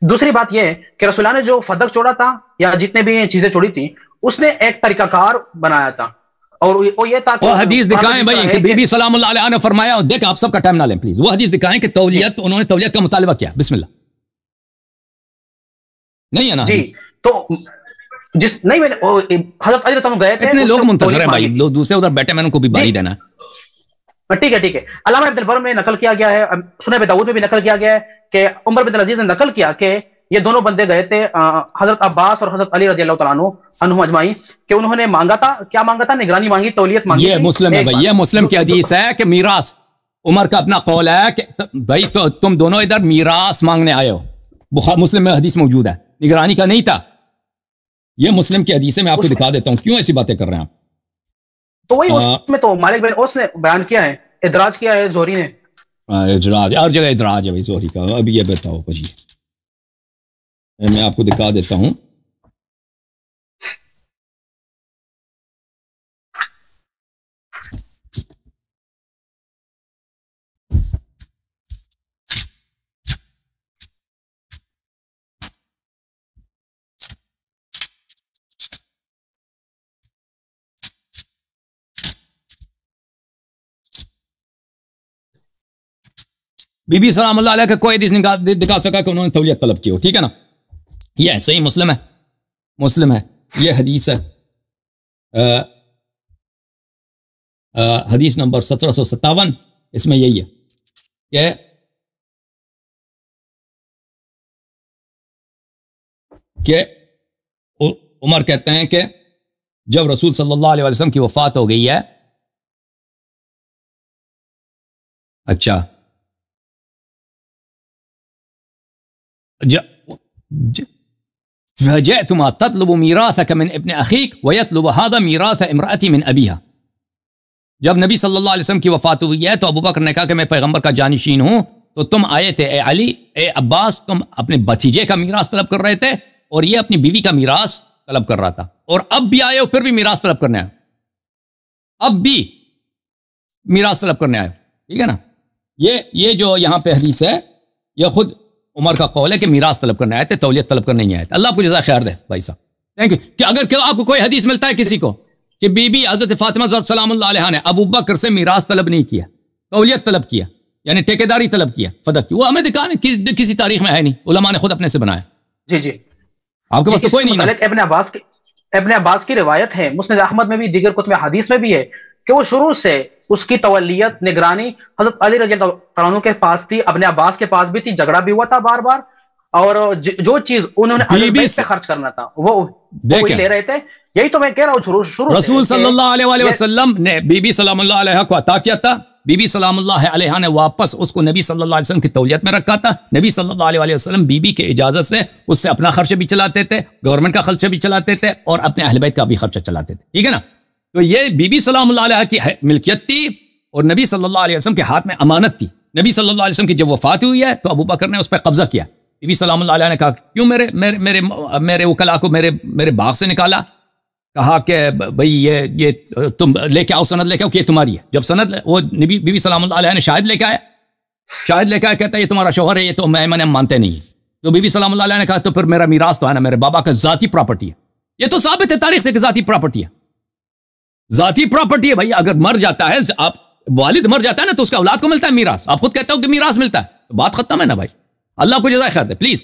دوسری بات یہ ہے کہ رسول اللہ نے جو فدق چھوڑا تھا یا جتنے بھی چیزیں چھوڑی تھی اس نے ایک طریقہ کار بنایا تھا, اور وہ یہ تھا وہ حدیث دکھائیں بھائی کہ بی بی سلام اللہ علیہ نے فرمایا. دیکھ آپ سب کا ٹائم نہ لیں پلیز. وہ حدیث دکھائیں کہ تولیت انہوں نے تولیت کا مطالبہ کیا. بسم اللہ. نہیں ہے نا حدیث؟ تو نہیں میں حضرت علی رضی اللہ عنہ گئے تھے, اتنے لوگ منتظر ہیں بھائی, لوگ دوسرے ادھر بیٹھے, میں ان کو بھی باری دینا ہے. ٹھیک ہے. علامہ ابن البر میں نقل کیا گیا ہے, سنن ابی داؤد میں بھی نقل کیا گیا ہے کہ عمر بن العزیز نے نقل کیا کہ یہ دونوں بندے گئے تھے حضرت عباس اور حضرت علی رضی اللہ تعالیٰ عنہم اجمعین, کہ انہوں نے مانگا تھا, کیا مانگا تھا؟ نگرانی مانگی, تولیت مانگی. یہ مسلم ہے بھائی, یہ مسلم کی حدیث ہے کہ میراث. عمر کا اپنا قول ہے کہ بھائی تو تم دونوں ادھر میراث مانگنے آئے ہو. مسلم میں حدیث موجود ہے, نگرانی کا نہیں تھا. یہ مسلم کی حدیث ہے, میں آپ کو دکھا دیتا ہوں کیوں ایسی باتیں کر رہے ہیں آپ. تو وہی اس میں تو مالک بن اوس نے بیان کیا ہے, ادراج کیا ہے زہری نے. ادراج ہر جگہ ادراج ہے بھائی زہری کا. اب یہ بتاؤ بھائی, میں آپ کو دکھا دیتا ہوں. بی بی سلام اللہ علیہ کا کوئی حدیث دکھا سکا کہ انہوں نے تولیت طلب کی ہو. ٹھیک ہے نا, یہ صحیح مسلم ہے یہ حدیث ہے. حدیث نمبر 1757, اس میں یہی ہے کہ عمر کہتے ہیں کہ جب رسول صلی اللہ علیہ وسلم کی وفات ہو گئی ہے, اچھا فجئتما تطلب ميراثك من ابن اخيك ويطلب هذا ميراث امرأتي من ابيها. جب نبی صلی اللہ علیہ وسلم کی وفات ہوئی ہے تو ابو بکر نے کہا کہ میں پیغمبر کا جانشین ہوں, تو تم آئے تھے اے علی اے عباس, تم اپنے بھتیجے کا میراث طلب کر رہے تھے اور یہ اپنی بیوی کا میراث طلب کر رہا تھا, اور اب بھی آئے ہو پھر بھی میراث طلب کرنے آئے, اب بھی میراث طلب کرنے آئے. ٹھیک ہے نا. یہ جو یہاں پہ حدیث ہے یہ خود عمر کا قول ہے کہ میراث طلب کرنے آئے تھے, تولیت طلب کرنے نہیں آئے تھے. اللہ آپ کو جزائے خیر دے بھائی صاحب, تھینک یو. کہ اگر آپ کو کوئی حدیث ملتا ہے کسی کو کہ بی بی حضرت فاطمہ سلام اللہ علیہ نے ابو بکر سے میراث طلب نہیں کیا, تولیت طلب کیا, یعنی ٹھیکیداری طلب کیا, فدق کی, وہ ہمیں دکھا کسی تاریخ میں ہے نہیں, علماء نے خود اپنے سے بنایا. جی جی آپ کے پاس تو کوئی نہیں نا. ابن عباس کی روایت ہے, مسند احمد میں بھی, دیگر کتب حدیث میں بھی ہے کہ وہ شروع سے اس کی تولیت نگرانی حضرت علی رضی اللہ عنہ کے پاس تھی, ابن عباس کے پاس بھی تھی, جھگڑا بھی ہوا تھا بار بار, اور جو چیز انہوں نے اہل بیت پہ خرچ کرنا تھا وہ وہی لے رہے تھے. یہی تو میں کہہ رہا ہوں شروع رسول صلی اللہ علیہ وسلم نے بی بی سلام اللہ علیہ کو عطا کیا تھا, بی بی سلام اللہ علیہ نے واپس اس کو نبی صلی اللہ علیہ وسلم کی تولیت میں رکھا تھا. نبی صلی اللہ علیہ وسلم بی بی کے اجازت سے اس سے اپنا خرچہ بھی چلاتے تھے, گورنمنٹ کا خرچہ بھی چلاتے تھے, اور اپنے اہل بیت کا بھی خرچہ چلاتے تھے. ٹھیک ہے نا. تو یہ بی بی سلام اللہ علیہ کی ملکیت تھی اور نبی صلی اللہ علیہ وسلم کے ہاتھ میں امانت تھی. نبی صلی اللہ علیہ وسلم کی جب وفات ہوئی ہے تو ابو بکر نے اس پہ قبضہ کیا. بی بی سلام اللہ علیہ نے کہا کیوں میرے وکلا کو میرے باغ سے نکالا, کہا کہ بھئی یہ تم لے کے آؤ, سند لے کے آؤ کہ یہ تمہاری ہے. جب سند وہ بی بی سلام اللہ علیہ نے شاہد لے کے آیا, کہتا ہے یہ تمہارا شوہر ہے, یہ تو میں مانتے نہیں. تو بی بی سلام اللہ علیہ نے کہا تو پھر میرا میراث تو ہے نا, میرے بابا کا ذاتی پراپرٹی ہے. یہ تو ثابت ہے تاریخ سے کہ ذاتی پراپرٹی ہے, ذاتی پراپرٹی ہے بھائی. اگر مر جاتا ہے, آپ والد مر جاتا ہے نا تو اس کے اولاد کو ملتا ہے میراث. آپ خود کہتے ہو کہ میراث ملتا ہے, بات ختم ہے نا بھائی. اللہ کو جزائے خیر دے پلیز.